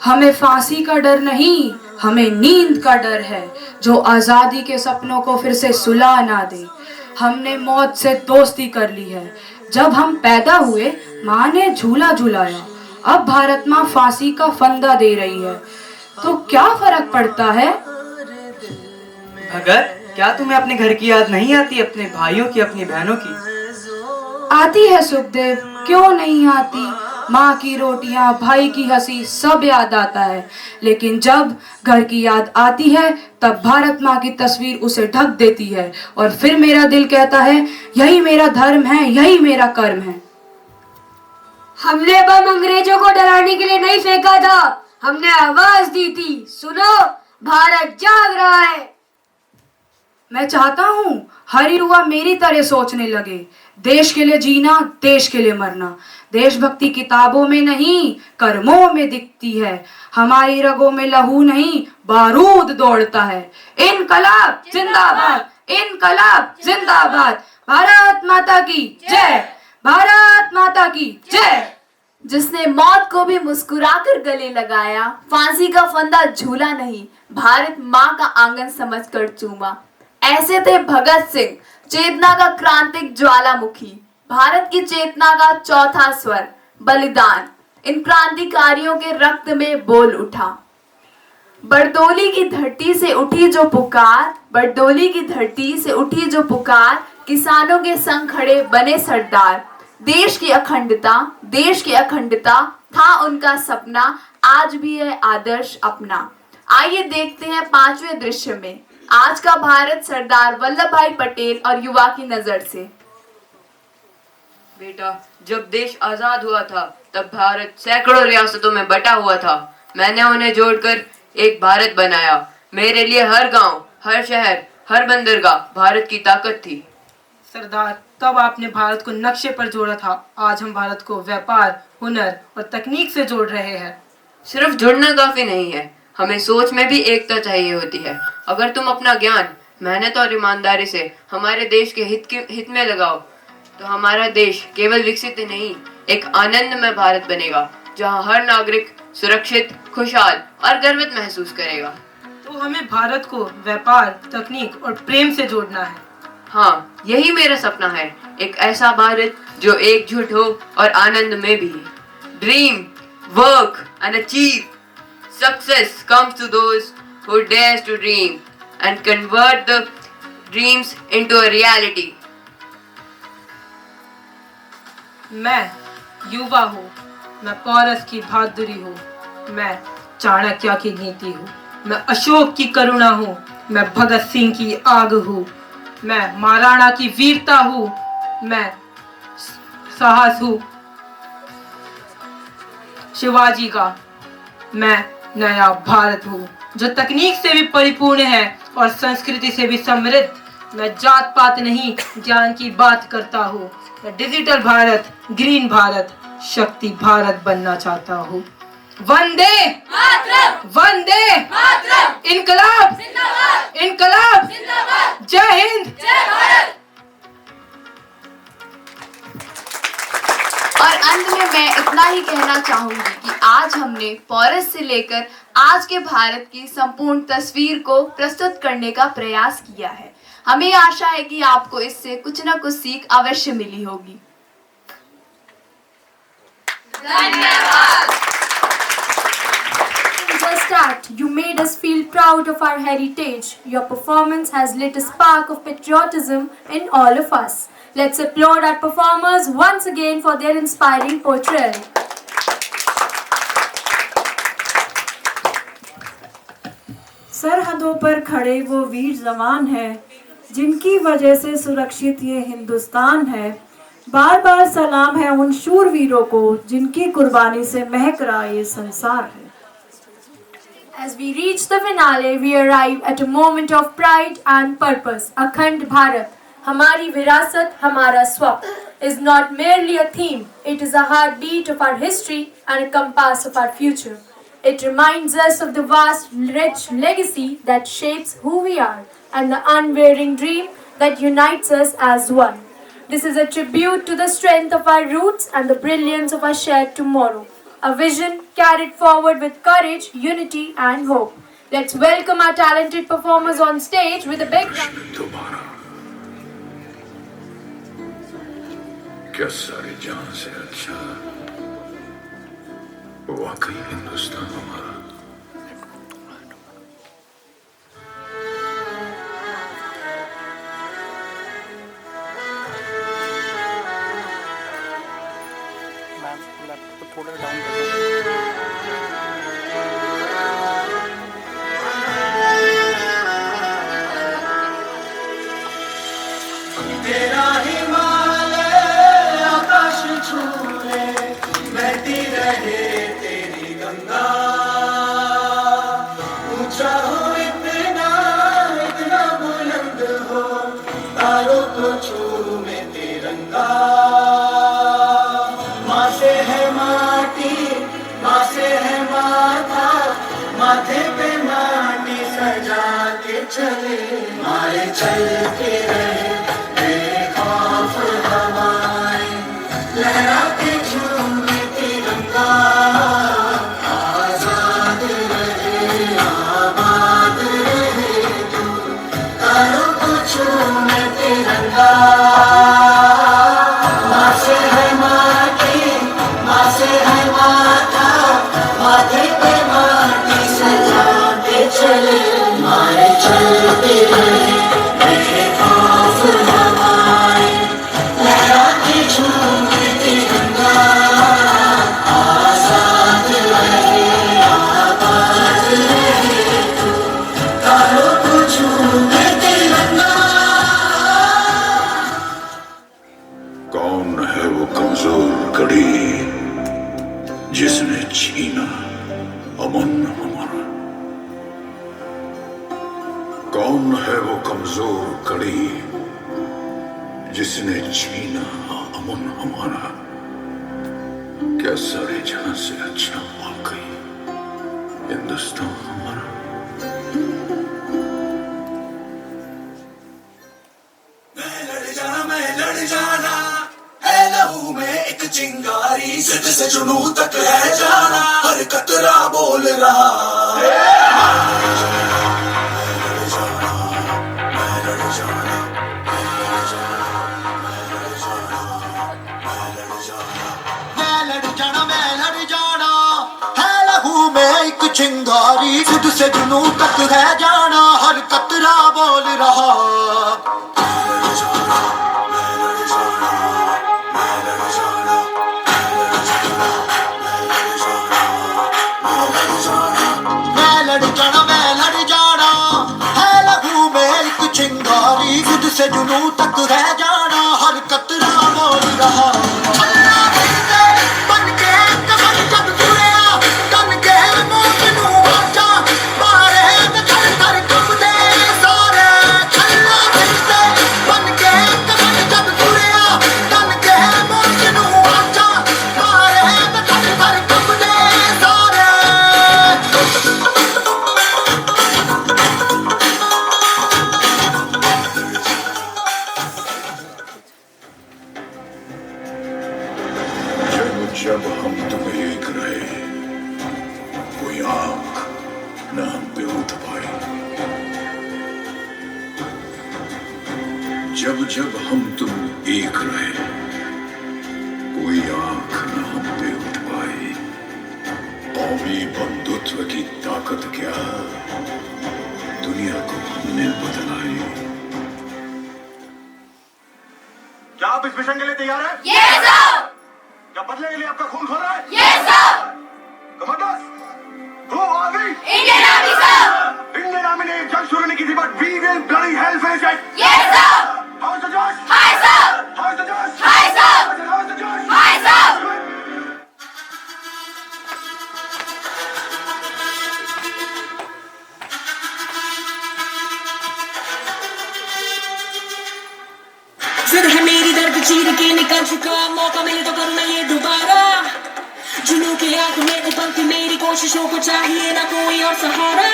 हमें फांसी का डर नहीं, हमें नींद का डर है, जो आजादी के सपनों को फिर से सुला ना दे। हमने मौत से दोस्ती कर ली है। जब हम पैदा हुए, माँ ने झूला झुलाया। अब भारत माँ फांसी का फंदा दे रही है, तो क्या फर्क पड़ता है? भगत, क्या तुम्हें अपने घर की याद नहीं आती, अपने भाइयों की, अपनी बहनों की? आती है सुखदेव, क्यों नहीं आती। माँ की रोटियां, भाई की हंसी, सब याद आता है। लेकिन जब घर की याद आती है, तब भारत माँ की तस्वीर उसे ढक देती है, और फिर मेरा दिल कहता है यही मेरा धर्म है, यही मेरा कर्म है। हमने बम अंग्रेजों को डराने के लिए नहीं फेंका था, हमने आवाज दी थी, सुनो भारत जाग रहा है। मैं चाहता हूँ हर युवा मेरी तरह सोचने लगे। देश के लिए जीना, देश के लिए मरना। देशभक्ति किताबों में नहीं, कर्मों में दिखती है। हमारी रगों में लहू नहीं, बारूद दौड़ता है। इनकलाब जिंदाबाद, इनकलाब जिंदाबाद। भारत माता की जय, भारत माता की जय। जिसने मौत को भी मुस्कुराकर गले लगाया, फांसी का फंदा झूला नहीं, भारत माँ का आंगन समझकर चूमा। ऐसे थे भगत सिंह, चेतना का क्रांतिक ज्वालामुखी। भारत की चेतना का चौथा स्वर बलिदान इन क्रांतिकारियों के रक्त में बोल उठा। बरदोली की धरती से उठी जो पुकार, बरदोली की धरती से उठी जो पुकार, किसानों के संग खड़े बने सरदार। देश की अखंडता था उनका सपना, आज भी है आदर्श अपना। आइए देखते हैं 5वें दृश्य में आज का भारत सरदार वल्लभ भाई पटेल और युवा की नजर से। बेटा, जब देश आजाद हुआ था तब भारत सैकड़ों रियासतों में बटा हुआ था। मैंने उन्हें जोड़कर एक भारत बनाया। मेरे लिए हर गांव, हर शहर, हर बंदरगाह भारत की ताकत थी। सरदार, तब आपने भारत को नक्शे पर जोड़ा था। आज हम भारत को व्यापार, हुनर और तकनीक से जोड़ रहे हैं। सिर्फ जुड़ना काफी नहीं है, हमें सोच में भी एकता चाहिए होती है। अगर तुम अपना ज्ञान, मेहनत और ईमानदारी से हमारे देश के हित में लगाओ तो हमारा देश केवल विकसित ही नहीं, एक आनंदमय भारत बनेगा जहां हर नागरिक सुरक्षित, खुशहाल और गर्वित महसूस करेगा। तो हमें भारत को व्यापार, तकनीक और प्रेम से जोड़ना है। हाँ, यही मेरा सपना है, एक ऐसा भारत जो एकजुट हो और आनंद में भी। Dream, work and achieve. Success comes to those who dares to dream and convert the dreams into a reality. मैं युवा हूँ, मैं पौरस की बहादुरी हूँ, मैं चाणक्य की नीति हूँ, मैं अशोक की करुणा हूँ, मैं भगत सिंह की आग हूँ, मैं महाराणा की वीरता हूँ, मैं साहस हूँ शिवाजी का। मैं नया भारत हूँ जो तकनीक से भी परिपूर्ण है और संस्कृति से भी समृद्ध। मैं जात पात नहीं, ज्ञान की बात करता हूँ। मैं डिजिटल भारत, ग्रीन भारत, शक्ति भारत बनना चाहता हूँ। वंदे मातरम, वंदे मातरम, इनकलाब जिंदाबाद, इनकलाब जिंदाबाद, जय हिंद, जय भारत। और अंत में मैं इतना ही कहना चाहूंगी कि आज हमने पौरस से लेकर आज के भारत की संपूर्ण तस्वीर को प्रस्तुत करने का प्रयास किया है। हमें आशा है कि आपको इससे कुछ न कुछ सीख अवश्य मिली होगी। धन्यवाद। Just that you made us feel proud of our heritage. Your performance has lit a spark of patriotism in all of us. Let's applaud our performers once again for their inspiring portrayal. सरहदों पर खड़े वो वीर जवान हैं जिनकी वजह से सुरक्षित ये हिंदुस्तान है। बार बार सलाम है उन शूरवीरों को जिनकी कुर्बानी से महक रहा ये संसार है। As we reach the finale, we arrive at a moment of pride and purpose. अखंड भारत, हमारी विरासत, हमारा स्वप्न, is not merely a theme. It is a heartbeat of our history and a compass of our future. It reminds us of the vast, rich legacy that shapes who we are and the unwavering dream that unites us as one. This is a tribute to the strength of our roots and the brilliance of our shared tomorrow. A vision carried forward with courage, unity and hope. Let's welcome our talented performers on stage with a big round. क्या सारी जान से अच्छा वाकई हिंदुस्तान हमारा। थोड़ा डाउन कर तेरा हिमालय आकाश छूले, बहती रहे तेरी गंगा। ऊंचा हो इतना, इतना बुलंद हो, तारों को छूमे तिरंगा। माँ से है माटी, माँ से है माथा, माथे पे माटी सजा के चले, मारे चलते रहे बेखौफ हवाएं, लहरा के झूमे तिरंगा। आजाद रहे, आबाद रहे तू, तारों को छूमे तिरंगा। माँ से है माटी, माँ से है माथा, माथे पे माटी सजा के चले, मारे चलते रहे बेखौफ छीना अमन हमारा। कौन है वो कमजोर कड़ी जिसने छीना अमन हमारा? क्या सारे जहां से अच्छा वाकई हिंदुस्तान हमारा? मैं लड़ जाना है लहू में एक चिंगारी, जिद से जुनू तक है जाना, हर कतरा बोल रहा चिंगारी, खुद से जुनू तक है जाना, हर कतरा बोल रहा। मैं लड़ जाना है लहू में एक चिंगारी, खुद से जुनू तक है जाना, हर कतरा बोल रहा। जब हम तुम एक रहे, कोई आंख न हम पे उठ पाई। जब जब हम तुम एक रहे, कोई आंख न हम पे उठ पाई। कौमी बंधुत्व की ताकत क्या दुनिया को हमने बदलाई। क्या आप इस मिशन के लिए तैयार हैं? Yes, sir! क्या बदले के लिए आपका खून खोल रहा है? Yes, sir! Commanders, who are we? Indian Army, sir! Indian Army ने जंग शुरू नहीं की थी, but we will bloody hell finish it. Yes, sir! How's the Josh? Hi, sir! How's the Josh? Hi, sir! How's the Josh? Hi, sir! जिद है मेरी दर्द चीर के निकल चुका, मौका मिले तो करूँ मैं ये दोबारा। जुनून की आंख में उबलती मेरी कोशिशों को चाहिए ना कोई और सहारा।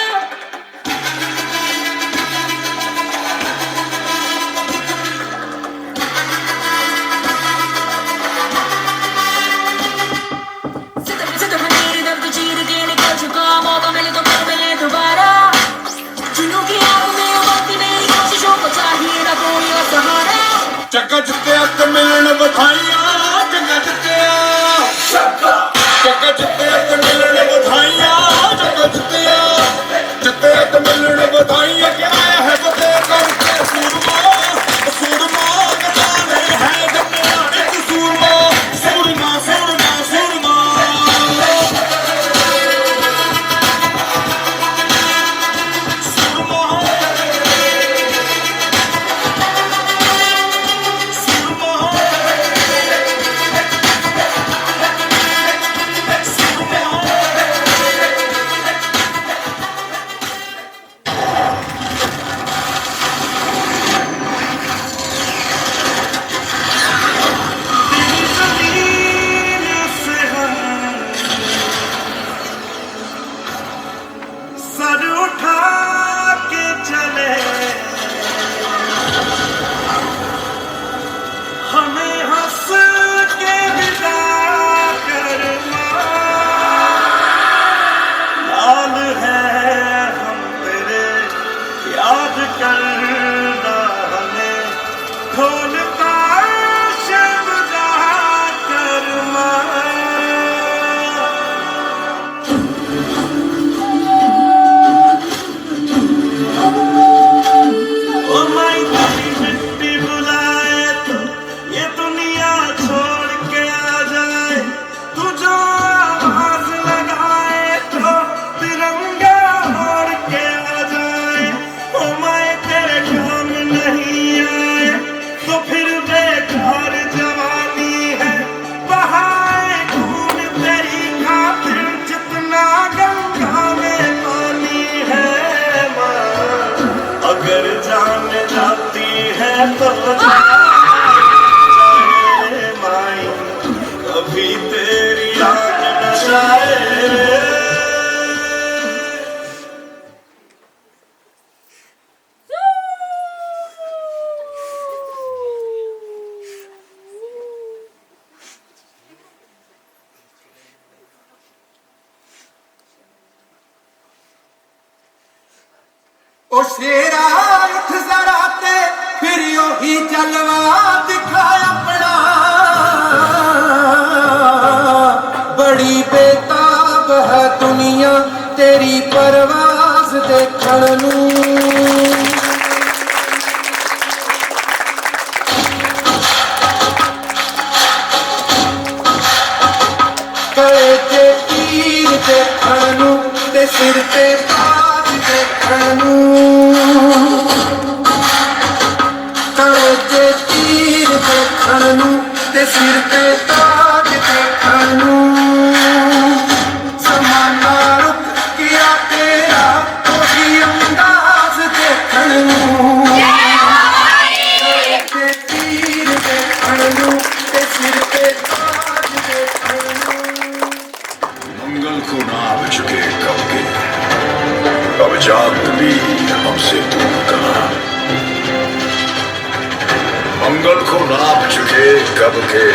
जिद है मेरी दर्द चीर के निकल चुका, मौका मिले तो करूँ मैं ये दोबारा। जुनून की आंख में उबलती मेरी कोशिशों को चाहिए ना कोई और सहारा। चक्का चुक्के ते मिलन बधाइयां, चक्का चुक्के ते मिलन बधाइयां, चक्का चुक्के ते मिलन बधाइयां। क्या आया है फतेह करके सूरमा, सूरमा कटाने है जन्या एक सूरमा, सूरमा सूरमा सूरमा। तो माई कभी तेरी याद न जाए। ओ शेरा उठ जरा ते फिर ही जलवा दिखा अपना, बड़ी बेताब है दुनिया तेरी परवाज देखण नूं। गले ते तीर देखण नूं ते सिर ते ताज देखण नूं, गले ते तीर देखण नूं ते सिर ते ताज देखण नूं। ज़माना रुक गया तेरा कोई अंदाज देखण नूं, गले ते तीर देखण नूं ते सिर ते ताज देखण नूं। मंगल को नाप चुके कब के, अब चांद भी हमसे दूर कहाँ। मंगल को नाप चुके कब के,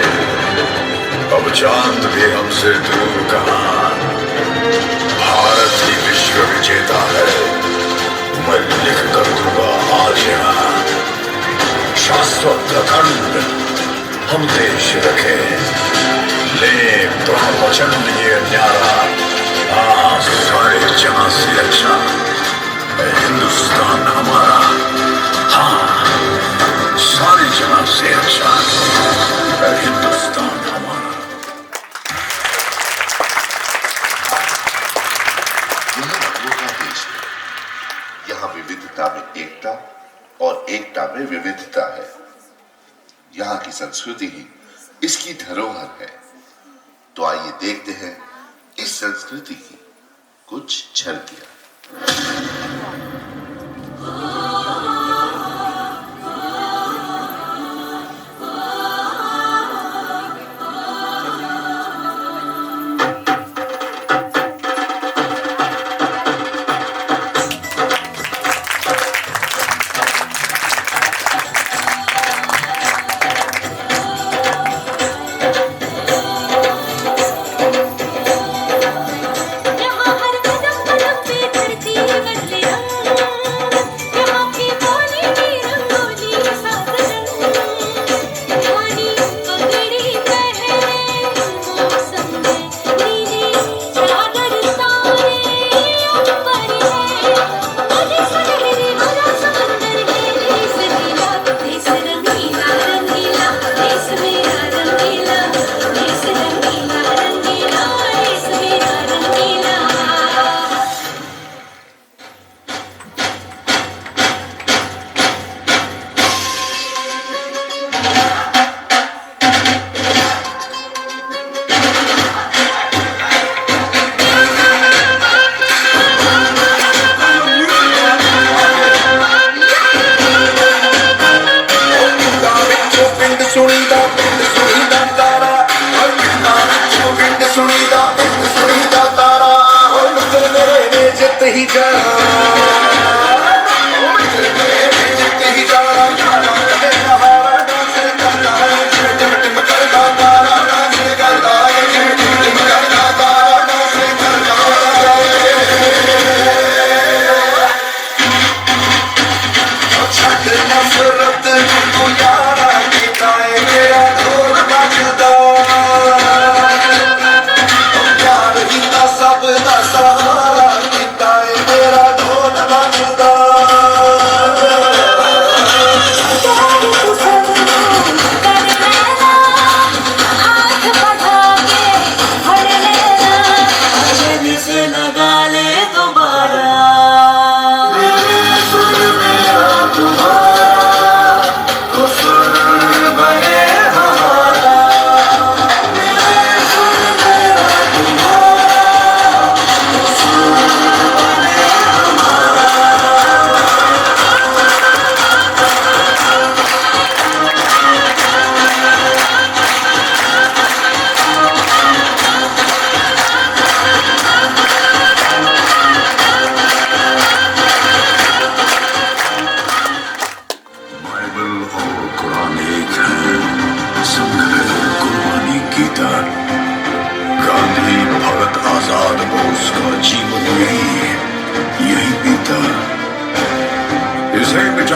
अब चांद भी हमसे दूर कहाँ। भारत ही विश्व विजेता है, मैं लिख कर दूंगा आज यहाँ। शाश्वत अखंड हम देश रखे, ले तो हम वचन लिए न्यारा। हाँ, सारे जहां से अच्छा है हिंदुस्तान हमारा। हाँ, सारे जहां से अच्छा है हिंदुस्तान हमारा। यह रंगों का देश है, यहाँ विविधता में एकता और एकता में विविधता है। यहाँ की संस्कृति ही इसकी धरोहर है। तो आइए देखते हैं इस संस्कृति की कुछ झलकियां। सब दा सहारा किता है मेरा ढोल बजदा।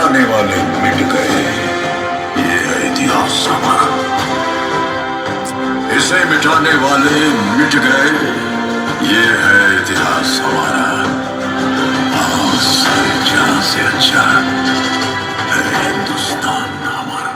मिटाने वाले मिट गए, ये है इतिहास हमारा। इसे मिटाने वाले मिट गए, ये है इतिहास हमारा। आज जहां से अच्छा है हिंदुस्तान हमारा।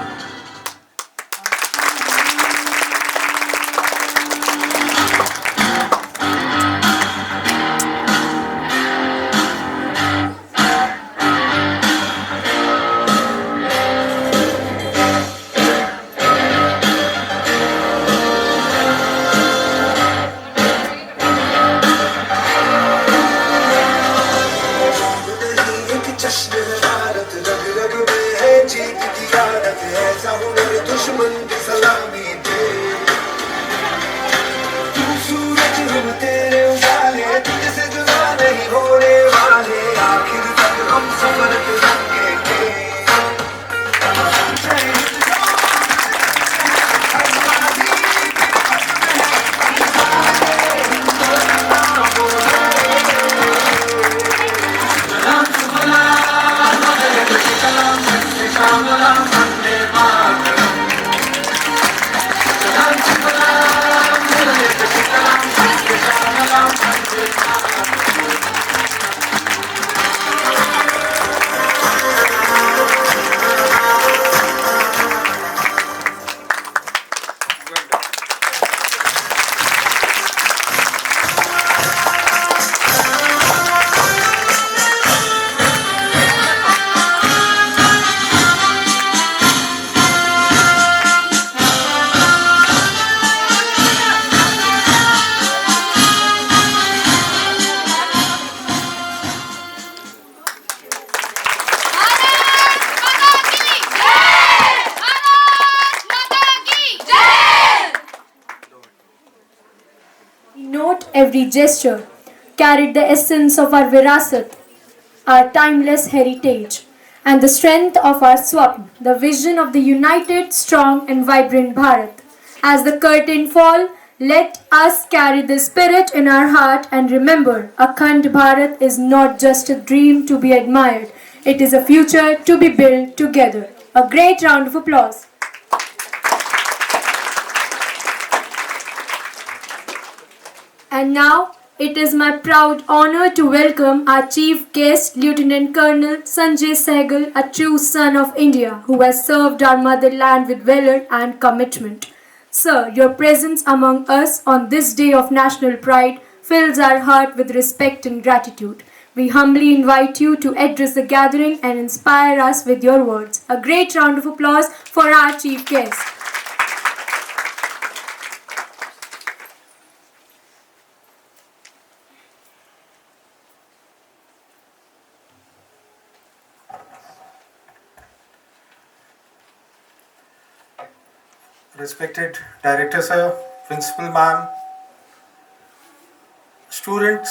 Note every gesture carried the essence of our virasat, our timeless heritage, and the strength of our swapn, the vision of the united, strong and vibrant Bharat. As the curtain fall, let us carry the spirit in our heart and remember, Akhand Bharat is not just a dream to be admired, it is a future to be built together. A great round of applause. And now, it is my proud honor to welcome our chief guest, Lieutenant Colonel Sanjay Sehgal, a true son of India who has served our motherland with valor and commitment. Sir, your presence among us on this day of national pride fills our heart with respect and gratitude. We humbly invite you to address the gathering and inspire us with your words. A great round of applause for our chief guest. Respected Director Sir, Principal Ma'am, students,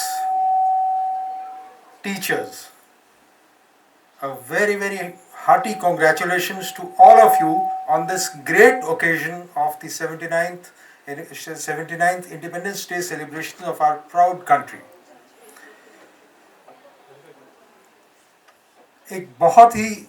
teachers, a very, very hearty congratulations to all of you on this great occasion of the 79th Independence Day celebration of our proud country. एक बहुत ही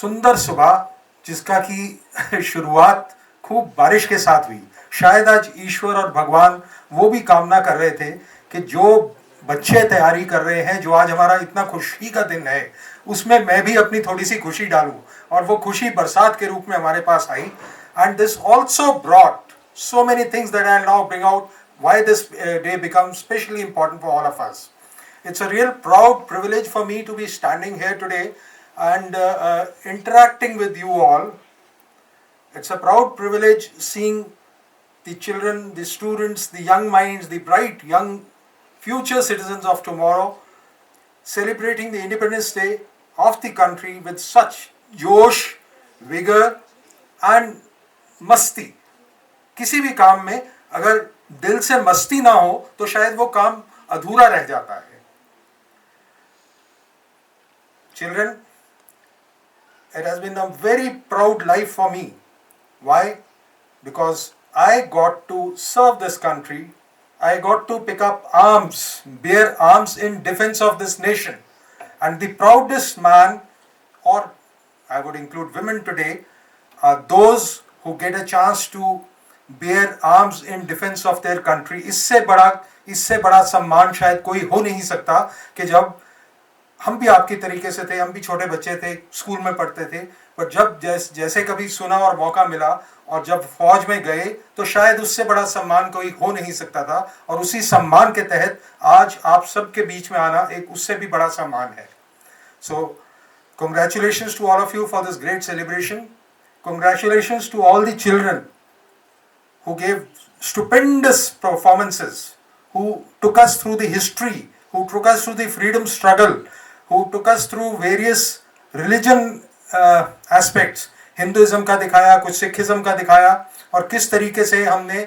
सुंदर सुबह जिसका की शुरुआत खूब बारिश के साथ हुई। शायद आज ईश्वर और भगवान वो भी कामना कर रहे थे कि जो बच्चे तैयारी कर रहे हैं, जो आज हमारा इतना खुशी का दिन है, उसमें मैं भी अपनी थोड़ी सी खुशी डालूं, और वो खुशी बरसात के रूप में हमारे पास आई। And this also brought so many things that I'll now bring out why this day becomes especially important for all of us. It's a real proud privilege for me to be standing here today and interacting with you all. It's a proud privilege seeing the children, the students, the young minds, the bright young future citizens of tomorrow celebrating the Independence Day of the country with such josh, vigor and masti. किसी भी काम में अगर दिल से मस्ती ना हो तो शायद वो काम अधूरा रह जाता है. Children, it has been a very proud life for me. Why? Because I got to serve this country. I got to pick up arms, bear arms in defense of this nation. And the proudest man or I would include women today, those who get a chance to bear arms in defense of their country, इससे बड़ा सम्मान शायद कोई हो नहीं सकता कि जब हम भी आपकी तरीके से थे, हम भी छोटे बच्चे थे, स्कूल में पढ़ते थे, पर जब जैसे कभी सुना और मौका मिला और जब फौज में गए तो शायद उससे बड़ा सम्मान कोई हो नहीं सकता था, और उसी सम्मान के तहत आज आप सबके बीच में आना एक उससे भी बड़ा सम्मान है. So congratulations to all of you for this great celebration. Congratulations to all the children who gave stupendous performances, who took us through the history, who took us through the freedom struggle, who took us through various religion aspects. Hinduism का दिखाया, कुछ सिखिज्म का दिखाया, और किस तरीके से हमने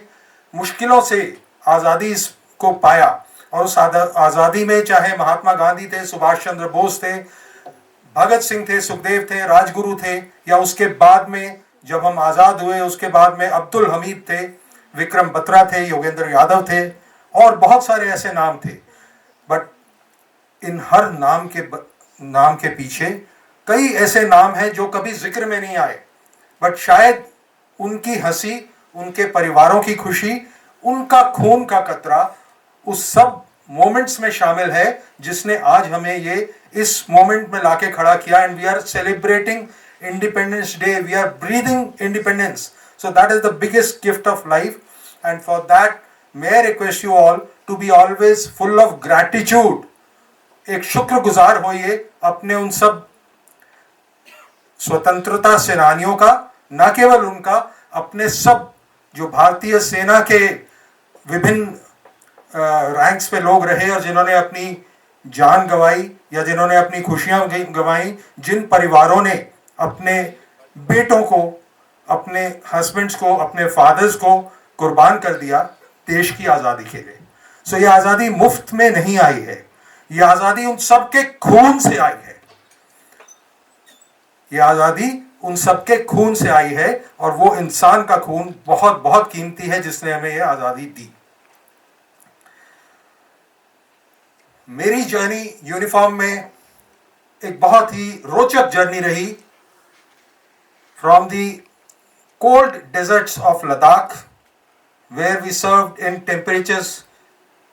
मुश्किलों से आज़ादी को पाया. और उस आज़ादी में चाहे महात्मा गांधी थे, सुभाष चंद्र बोस थे, भगत सिंह थे, सुखदेव थे, राजगुरु थे, या उसके बाद में जब हम आज़ाद हुए उसके बाद में अब्दुल हमीद थे, विक्रम बत्रा थे, योगेंद्र यादव थे, और बहुत सारे ऐसे नाम थे. बट इन हर नाम के पीछे कई ऐसे नाम हैं जो कभी जिक्र में नहीं आए, बट शायद उनकी हंसी, उनके परिवारों की खुशी, उनका खून का कतरा उस सब मोमेंट्स में शामिल है जिसने आज हमें ये इस मोमेंट में लाके खड़ा किया. And we are celebrating independence day, we are breathing independence. So that is the biggest gift of life, and for that may I request you all to be always full of gratitude. एक शुक्रगुजार होइए अपने उन सब स्वतंत्रता सेनानियों का, न केवल उनका, अपने सब जो भारतीय सेना के विभिन्न रैंक्स पे लोग रहे और जिन्होंने अपनी जान गंवाई या जिन्होंने अपनी खुशियां गंवाई, जिन परिवारों ने अपने बेटों को, अपने हस्बैंड्स को, अपने फादर्स को कुर्बान कर दिया देश की आज़ादी के लिए. सो ये आज़ादी मुफ्त में नहीं आई है, ये आज़ादी उन सबके खून से आई है. ये आज़ादी उन सबके खून से आई है, और वो इंसान का खून बहुत बहुत कीमती है जिसने हमें ये आज़ादी दी. मेरी जर्नी यूनिफॉर्म में एक बहुत ही रोचक जर्नी रही. From the cold deserts of Ladakh, where we served in temperatures,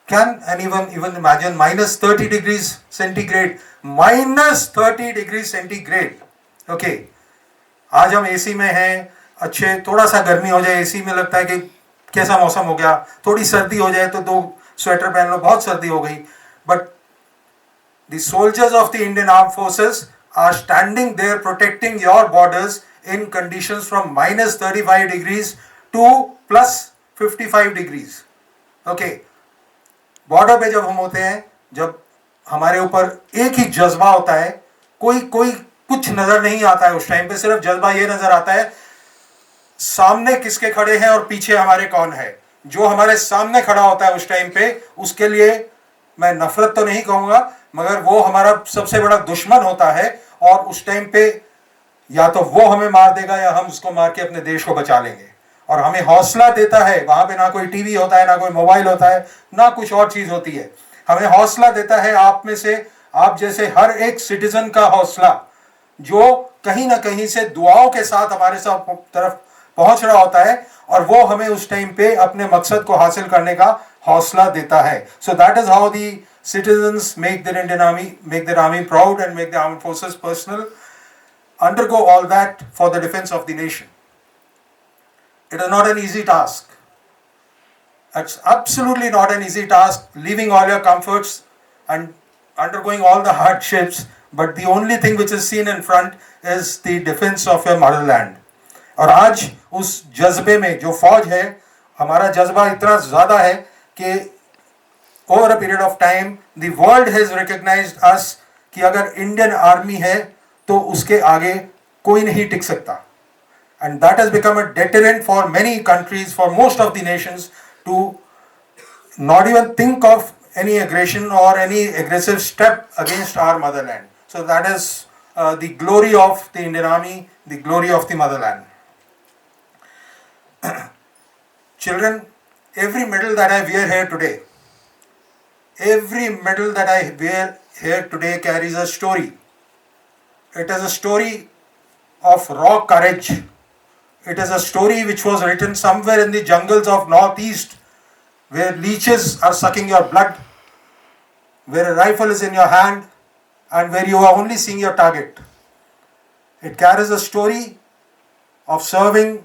can anyone even imagine, -30 degrees centigrade, -30 degrees centigrade. Okay, आज हम एसी में हैं, अच्छे थोड़ा सा गर्मी हो जाए एसी में लगता है कि कैसा मौसम हो गया, थोड़ी सर्दी हो जाए तो 2 स्वेटर पहन लो, बहुत सर्दी हो गई. But the soldiers of the Indian Armed Forces are standing there protecting your borders in conditions from -35 degrees to +55 degrees. Okay, border पे जब हम होते हैं, जब हमारे ऊपर एक ही जज्बा होता है, कोई कुछ नजर नहीं आता है उस टाइम पे, सिर्फ जज्बा ये नजर आता है सामने किसके खड़े हैं और पीछे हमारे कौन है. जो हमारे सामने खड़ा होता है उस टाइम पे, उसके लिए मैं नफरत तो नहीं कहूंगा, मगर वो हमारा सबसे बड़ा दुश्मन होता है, और उस टाइम पे या तो वो हमें मार देगा या हम उसको मार के अपने देश को बचा लेंगे. और हमें हौसला देता है, वहां पे ना कोई टीवी होता है, ना कोई मोबाइल होता है, ना कुछ और चीज होती है. हमें हौसला देता है आप में से, आप जैसे हर एक सिटीजन का हौसला, जो कहीं ना कहीं से दुआओं के साथ हमारे साथ तरफ पहुंच रहा होता है, और वो हमें उस टाइम पे अपने मकसद को हासिल करने का हौसला देता है. सो that is how the citizens make their Indian army, make their army proud, and make the armed forces personal, undergo all that for the defense of the nation. It is not an easy task. It's absolutely not an easy task, leaving all your comforts and undergoing all the hardships, but the only thing which is seen in front is the defense of your motherland. और आज उस जज्बे में जो फौज है, हमारा जज्बा इतना ज़्यादा है कि over a period of time the world has recognized us कि अगर इंडियन आर्मी है तो उसके आगे कोई नहीं टिक सकता. And that has become a deterrent for many countries, for most of the nations, to not even think of any aggression or any aggressive step against our motherland. So that is the glory of the Indian Army, the glory of the motherland. Children, every medal that I wear here today, every medal that I wear here today carries a story. It is a story of raw courage. It is a story which was written somewhere in the jungles of northeast, where leeches are sucking your blood, where a rifle is in your hand, and where you are only seeing your target. It carries a story of serving,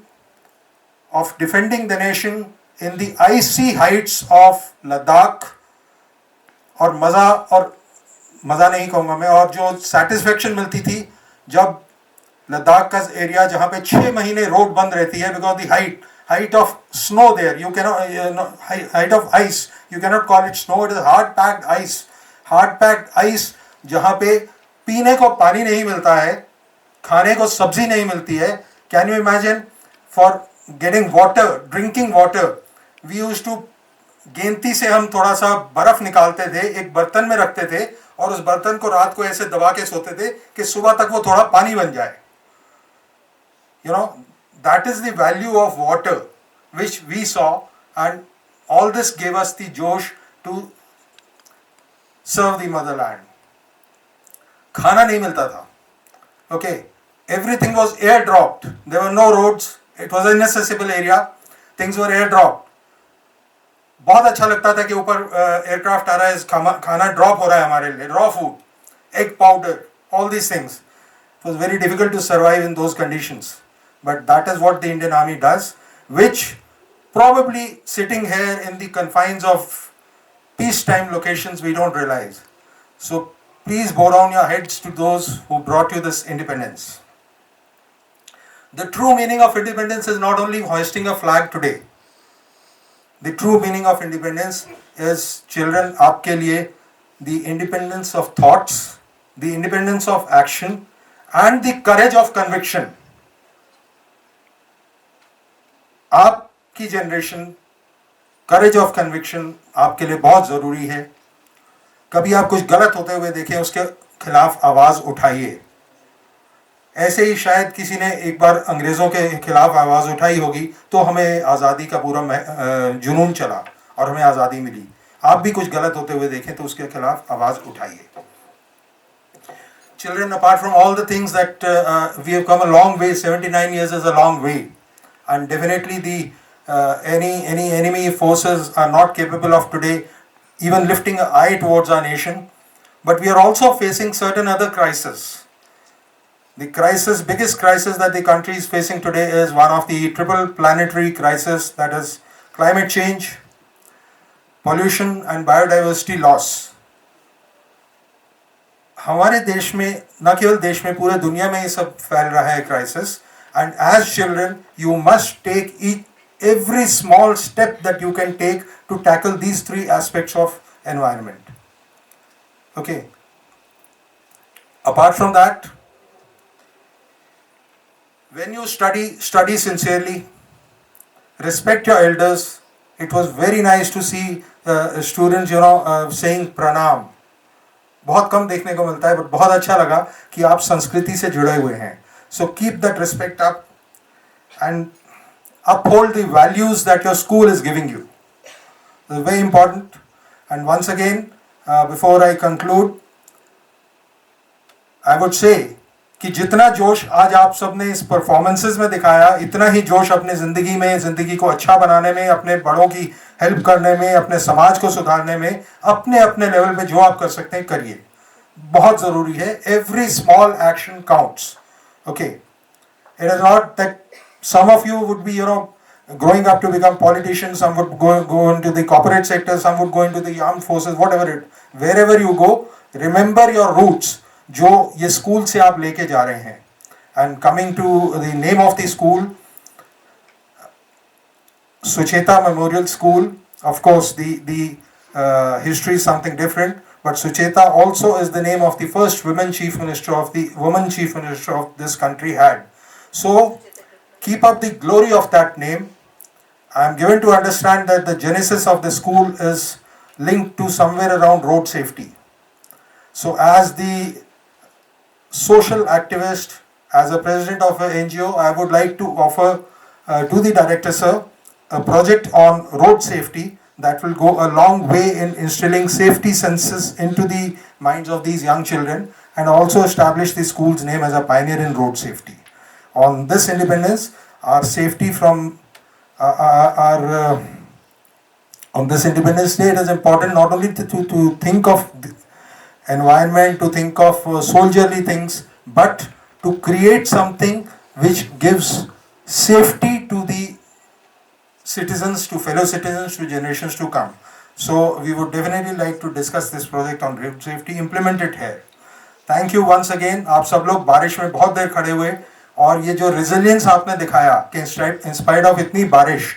of defending the nation in the icy heights of Ladakh, और मज़ा नहीं कहूँगा मैं, और जो सेटिस्फेक्शन मिलती थी जब लद्दाख का एरिया जहाँ पे 6 महीने रोड बंद रहती है because the height of snow there, you cannot height of ice, you cannot call it snow, it is hard packed ice जहाँ पे पीने को पानी नहीं मिलता है, खाने को सब्जी नहीं मिलती है. Can you imagine? For getting water, drinking water, we used to गेंती से हम थोड़ा सा बर्फ निकालते थे, एक बर्तन में रखते थे और उस बर्तन को रात को ऐसे दबा के सोते थे कि सुबह तक वो थोड़ा पानी बन जाए. You know, that is the value of water which we saw, and all this gave us the josh to serve the motherland. खाना नहीं मिलता था. Okay, everything was airdropped. There were no roads. It was an inaccessible area. Things were airdropped. बहुत अच्छा लगता था कि ऊपर एयरक्राफ्ट आ रहा है, खाना ड्रॉप हो रहा है हमारे लिए, raw food, egg powder, all these things. It was very difficult to survive in those conditions. But that is what the Indian Army does, which probably sitting here in the confines of peacetime locations we don't realize. So please bow down your heads to those who brought you this independence. The true meaning of independence is not only hoisting a flag today. The true meaning of independence is, children, आपके लिए the independence of thoughts, the independence of action, and the courage of conviction. आपकी जनरेशन, करेज ऑफ कन्विक्शन आपके लिए बहुत ज़रूरी है. कभी आप कुछ गलत होते हुए देखें, उसके खिलाफ आवाज़ उठाइए. ऐसे ही शायद किसी ने एक बार अंग्रेज़ों के खिलाफ आवाज़ उठाई होगी तो हमें आज़ादी का पूरा जुनून चला और हमें आज़ादी मिली. आप भी कुछ गलत होते हुए देखें तो उसके खिलाफ आवाज़ उठाइए. Children, apart from all the things that we have come a long way, 79 years is a long way. And definitely the any enemy forces are not capable of today even lifting an eye towards our nation. But we are also facing certain other crises. The crisis, biggest crisis that the country is facing today is one of the triple planetary crisis, that is climate change, pollution and biodiversity loss. हमारे देश में, न केवल देश में, पूरे दुनिया में ये सब फैल रहा है crisis. And as children, you must take every small step that you can take to tackle these three aspects of environment. Okay. Apart from that, when you study sincerely, respect your elders. It was very nice to see students, saying pranam. बहुत कम देखने को मिलता है, but बहुत अच्छा लगा कि आप संस्कृति से जुड़े हुए हैं. So keep that respect up and uphold the values that your school is giving you. It's very important. And once again, before I conclude, I would say कि जितना जोश आज आप सब ने इस परफॉर्मेंसेस में दिखाया, इतना ही जोश अपने ज़िंदगी में, ज़िंदगी को अच्छा बनाने में, अपने बड़ों की हेल्प करने में, अपने समाज को सुधारने में, अपने अपने लेवल पे जो आप कर सकते हैं करिए. बहुत ज़रूरी है. Every small action counts. Okay. It is not that some of you would be, growing up to become politicians, some would go into the corporate sector, some would go into the armed forces, wherever you go, remember your roots. जो ये स्कूल से आप लेके जा रहे हैं. And coming to the name of the school, Sucheta Memorial School, of course the history is something different, but Sucheta also is the name of the first woman chief minister of this country had. So keep up the glory of that name. I am given to understand that the genesis of the school is linked to somewhere around road safety. So as the social activist, as a president of an NGO, I would like to offer to the director sir a project on road safety that will go a long way in instilling safety senses into the minds of these young children. and also established the school's name as a pioneer in road safety. On this independence, our safety from on this Independence Day, it is important not only to think of the environment, to think of soldierly things, but to create something which gives safety to the citizens, to fellow citizens, to generations to come. So we would definitely like to discuss this project on road safety, implement it here. Thank you once again. आप सब लोग बारिश में बहुत देर खड़े हुए और ये जो रेजिलियंस आपने दिखाया कि इन स्पाइट ऑफ इतनी बारिश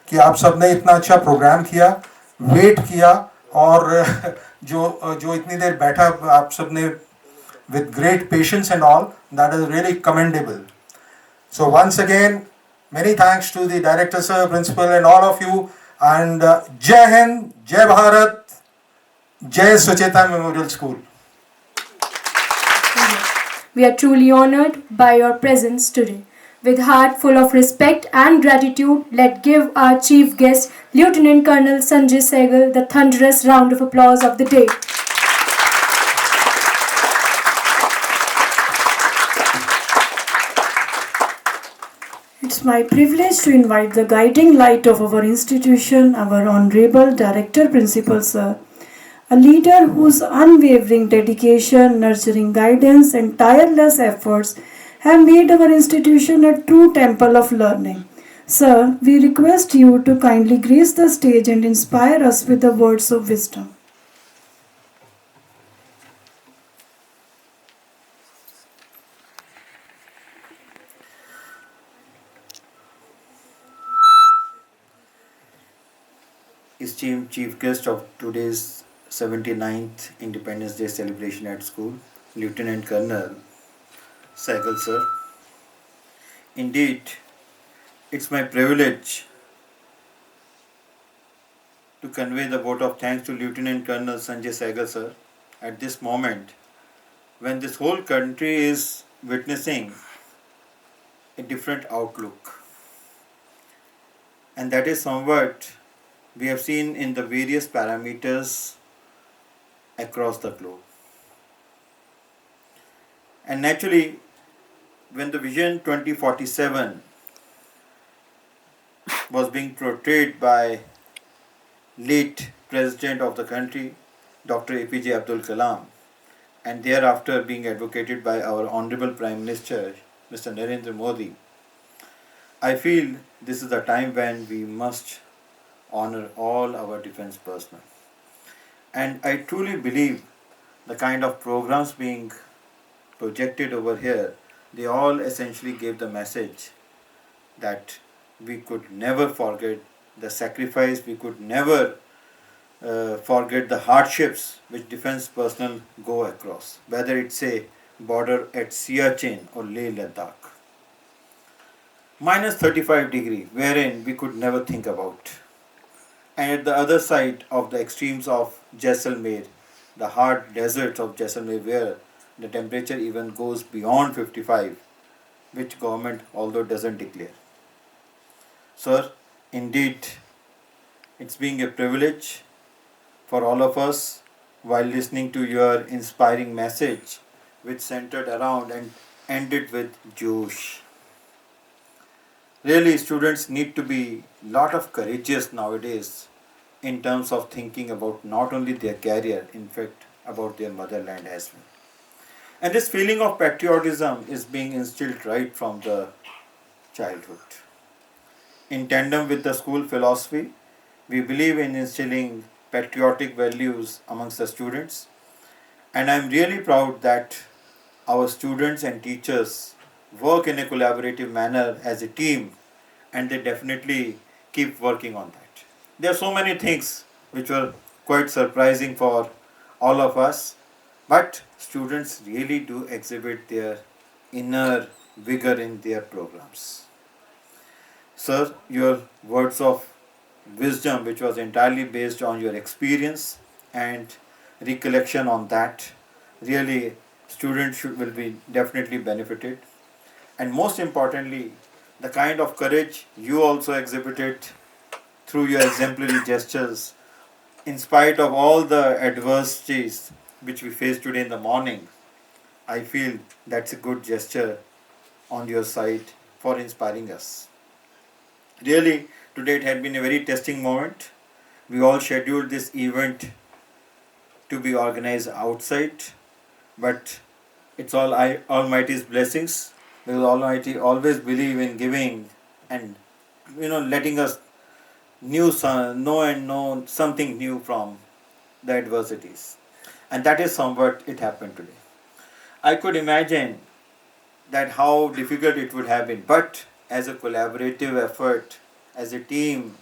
कि आप सब ने इतना अच्छा प्रोग्राम किया, वेट किया और जो इतनी देर बैठा आप सब ने with great patience and all, that is really commendable. So once again, many thanks to the director sir, principal and all of you, and Jai Hind, Jai Bharat, Jai Sucheta Memorial School. We are truly honored by your presence today. With heart full of respect and gratitude, let's give our chief guest, Lieutenant Colonel Sanjay Sehgal, the thunderous round of applause of the day. It's my privilege to invite the guiding light of our institution, our Honorable Director Principal Sir, a leader whose unwavering dedication, nurturing guidance and tireless efforts have made our institution a true temple of learning. Sir, we request you to kindly grace the stage and inspire us with the words of wisdom. Esteemed chief guest of today's 79th Independence Day celebration at school, Lieutenant Colonel Sehgal sir. Indeed, it's my privilege to convey the vote of thanks to Lieutenant Colonel Sanjay Sehgal sir at this moment when this whole country is witnessing a different outlook. And that is somewhat we have seen in the various parameters across the globe. And naturally, when the Vision 2047 was being portrayed by late President of the country, Dr. APJ Abdul Kalam, and thereafter being advocated by our Honorable Prime Minister, Mr. Narendra Modi, I feel this is the time when we must honor all our defense personnel. And I truly believe the kind of programs being projected over here, they all essentially gave the message that we could never forget the sacrifice, we could never forget the hardships which defense personnel go across, whether it's a border at Siachen or Leh Ladakh. Minus 35 degree, wherein we could never think about. And at the other side of the extremes of Jaisalmer, the hard deserts of Jaisalmer where the temperature even goes beyond 55, which government although doesn't declare. Sir, indeed, it's been a privilege for all of us while listening to your inspiring message which centered around and ended with Josh. Really, students need to be lot of courageous nowadays in terms of thinking about not only their career, in fact, about their motherland as well. And this feeling of patriotism is being instilled right from the childhood. In tandem with the school philosophy, we believe in instilling patriotic values amongst the students. And I'm really proud that our students and teachers work in a collaborative manner as a team, and they definitely keep working on that. There are so many things which were quite surprising for all of us, but students really do exhibit their inner vigor in their programs. Sir, your words of wisdom, which was entirely based on your experience and recollection on that, really students will be definitely benefited. And most importantly, the kind of courage you also exhibited through your exemplary gestures, in spite of all the adversities which we faced today in the morning, I feel that's a good gesture on your side for inspiring us. Really, today it had been a very testing moment. We all scheduled this event to be organized outside, but it's all Almighty's blessings, because Almighty always believe in giving and letting us know something new from the adversities, and that is somewhat it happened today. I could imagine that how difficult it would have been, but as a collaborative effort, as a team,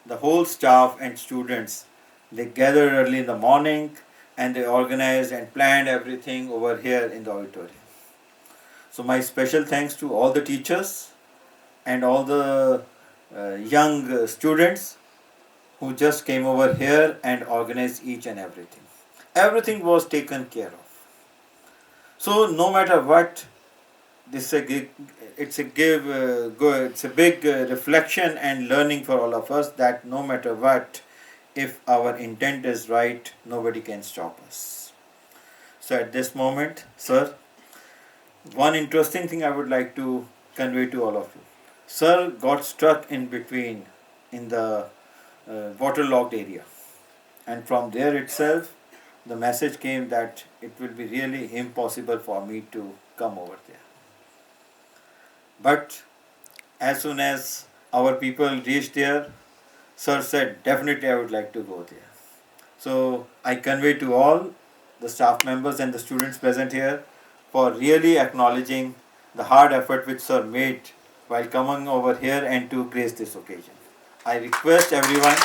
the whole staff and students, they gathered early in the morning and they organized and planned everything over here in the auditorium. So my special thanks to all the teachers and all the young students who just came over here and organized each and everything. Everything was taken care of. So no matter what, it's a big reflection and learning for all of us, that no matter what, if our intent is right, nobody can stop us. So at this moment, sir, one interesting thing I would like to convey to all of you. Sir got stuck in between in the waterlogged area, and from there itself the message came that it will be really impossible for me to come over there. But as soon as our people reached there, sir said, definitely I would like to go there. So I convey to all the staff members and the students present here for really acknowledging the hard effort which sir made while coming over here and to grace this occasion. I request everyone,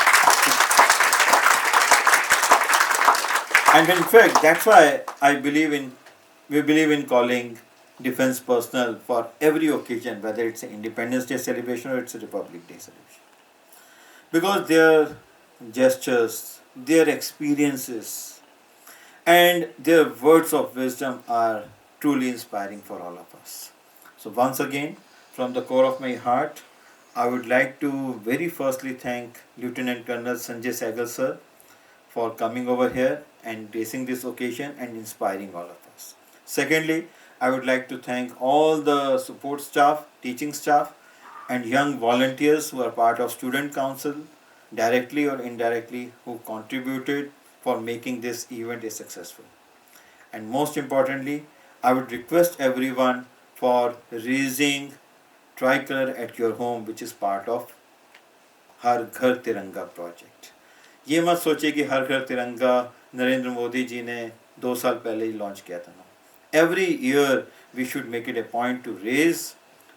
and in fact that's why we believe in calling defense personnel for every occasion, whether it's an Independence Day celebration or it's a Republic Day celebration. Because their gestures, their experiences, and their words of wisdom are truly inspiring for all of us. So once again, from the core of my heart, I would like to very firstly thank Lieutenant Colonel Sanjay Sehgal sir for coming over here and gracing this occasion and inspiring all of us. Secondly, I would like to thank all the support staff, teaching staff, and young volunteers who are part of Student Council, directly or indirectly, who contributed for making this event a successful. And most importantly, I would request everyone for raising tricolor at your home, which is part of हर घर तिरंगा प्रोजेक्ट. ये मत सोचिए कि हर घर तिरंगा नरेंद्र मोदी जी ने 2 साल पहले ही लॉन्च किया था. Every year we should make it a point to raise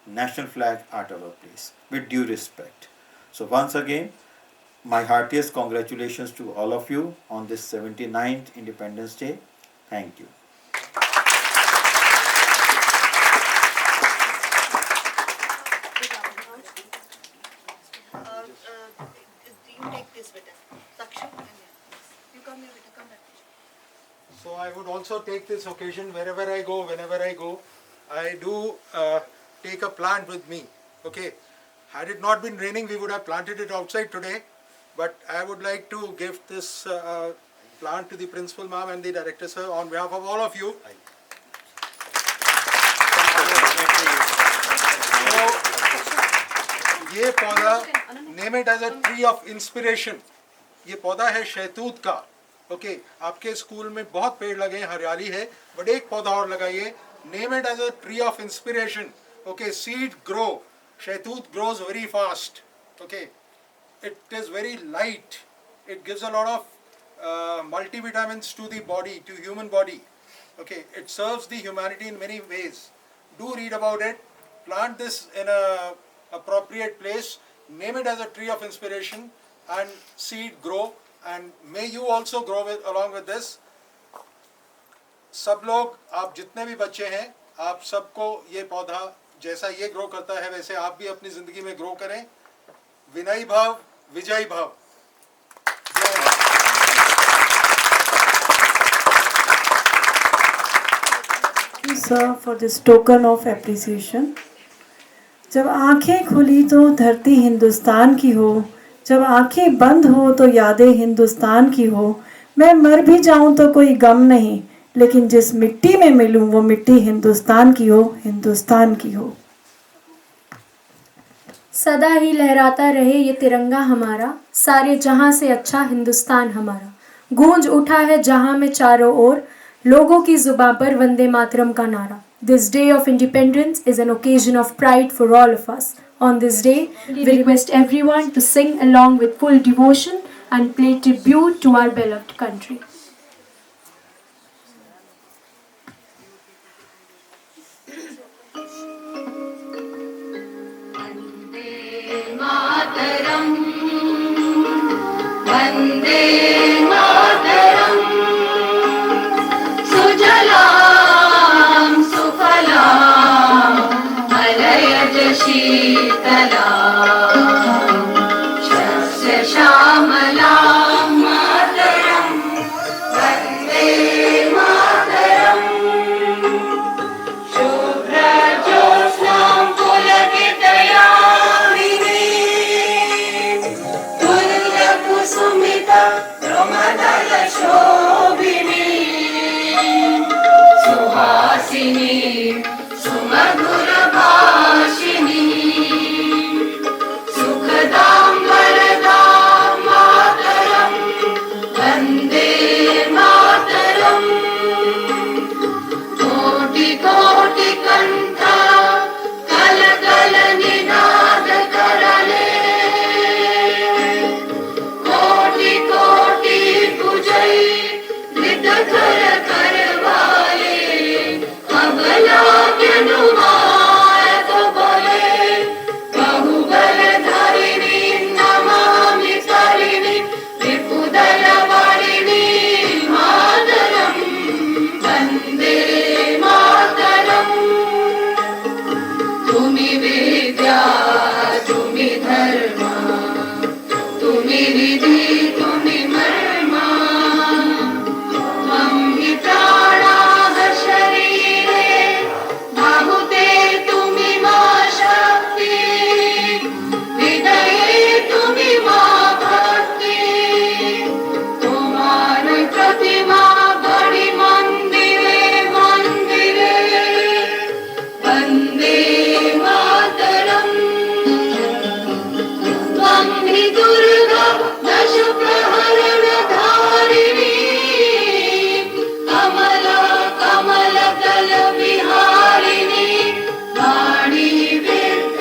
national flag at our place with due respect. So once again, my heartiest congratulations to all of you on this 79th Independence Day. Thank you. So I would also take this occasion wherever I go, whenever I go, I do take a plant with me. Okay, had it not been raining, we would have planted it outside today. But I would like to give this plant to the principal ma'am and the director sir on behalf of all of you. So, ये पौधा, name it as a tree of inspiration. ये पौधा है शहतूत का. ओके आपके स्कूल में बहुत पेड़ लगे हैं, हरियाली है, बट एक पौधा और लगाइए. Name it as a tree of inspiration. Okay seed grow. शहतूत grows very fast. Okay it is very light. It gives a lot of multivitamins to the body, to human body. Okay, it serves the humanity in many ways. Do read about it. Plant this in a appropriate place. Name it as a tree of inspiration and seed grow. And may you also grow along with this. सब लोग, आप जितने भी बच्चे हैं, आप सबको ये पौधा जैसा ये ग्रो करता है वैसे आप भी अपनी जिंदगी में ग्रो करें. विनयी भाव, विजयी भाव. Sir, for this token of appreciation. जब आंखें खुली तो धरती हिंदुस्तान की हो, जब आंखें बंद हो तो यादें हिंदुस्तान की हो. मैं मर भी जाऊं तो कोई गम नहीं, लेकिन जिस मिट्टी में मिलूं वो मिट्टी हिंदुस्तान की हो, हिंदुस्तान की हो। सदा ही लहराता रहे ये तिरंगा हमारा, सारे जहां से अच्छा हिंदुस्तान हमारा। गूंज उठा है जहां में चारों ओर, लोगों की जुबां पर वंदे मातरम का नारा। This day of independence is an occasion of pride for all of us. On this day, we request everyone to sing along with full devotion and pay tribute to our beloved country. मातरम वंदे मातरम सुजलाम सुफलाम मलयज शीतलाम शस्य श्यामलाम मातरम वंदे मातरम शुभ्रज्योत्स्नां पुलकितयामिनीं तुल्यकुसुमिता द्रुमदलशोभिनीं सुहासिनीं सुमधुरभाषिणीं सुखदां वरदां मातरं वन्दे मातरम् कोटि कोटि कंठ कल कल निनाद करले कोटि कोटि पूजई नित कर करवाले अबला के नुमाय तो बोले बहुबल धारिणी नमामि तारिणी विपुदल वारिणी मातरम वंदे मातरम तुम्ही विद्या तुम्ही धर्म तुम्ही विधी तुम्ही मर्मा त्वं हि प्राणाः शरीरे बाहुते तुम्ही मा शक्ति हृदये तुम्ही मा भक्ति तुम्हार प्रतिमा बड़ी मंदिरे मंदिरे वंदे मातरम त्वं हि दुर्गा दश प्रहरण धारिणी कमल कमल दल विहारिणी वाणी विद्यादायिनी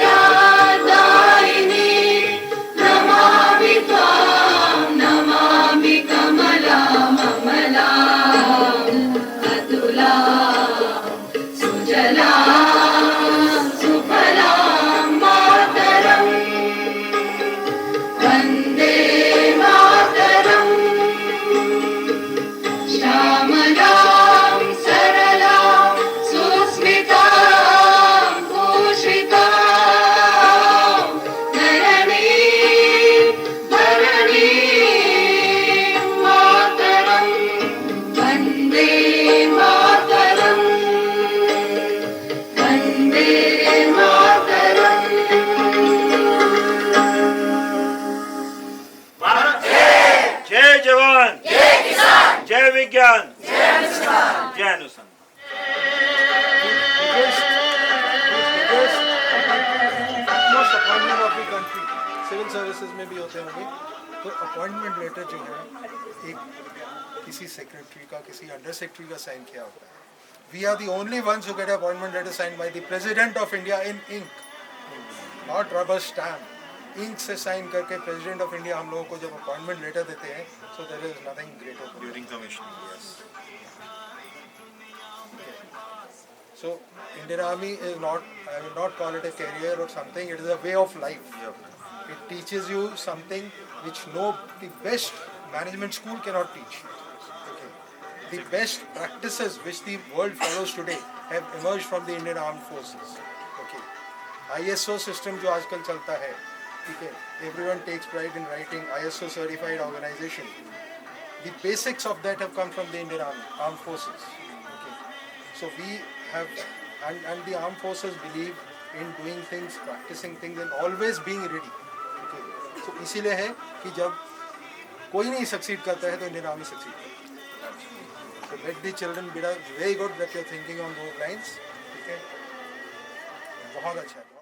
नमामि त्वां नमामि कमलां ममलां अतुलां सुजलां सुफलां मातरम् वन्दे मातरम् श्यामलां सरलां सुस्मितां भूषितां धरणीं धरणीं मातरम् वन्दे मातरम् वन्दे मातरम् जय जवान, जय किसान, जय विज्ञान, जय अनुसंधान। Most appointment of the country civil services में भी होते होंगे, तो अपॉइंटमेंट लेटर जो है एक किसी सेक्रेटरी का, किसी अंडर सेक्रेटरी का साइन किया होता है। We are the only ones who get appointment letter sign by the president of India in ink, not rubber stamp. Ink से साइन करके प्रेसिडेंट ऑफ इंडिया हम लोगों को जब अपॉइंटमेंट लेटर देते हैं, so there is nothing greater during commissioning. Yes, so Indian Army is not, I will not call it a career or something, it is a way of life. It teaches you something which the best management school cannot teach. Okay. The best practices which the world follows today have emerged from the Indian Armed Forces. Okay. ISO system जो आजकल चलता है, ठीक है, everyone takes pride in writing ISO certified organization. The basics of that have come from the Indian Armed Forces. Okay. So we have, and the armed forces believe in doing things, practicing things and always being ready. Okay. So इसीलिए है कि जब कोई नहीं सक्सीड करता है तो इंडियन आर्मी सक्सीड करता है। So let the children be very good that you're thinking on those lines. ठीक है, बहुत अच्छा है.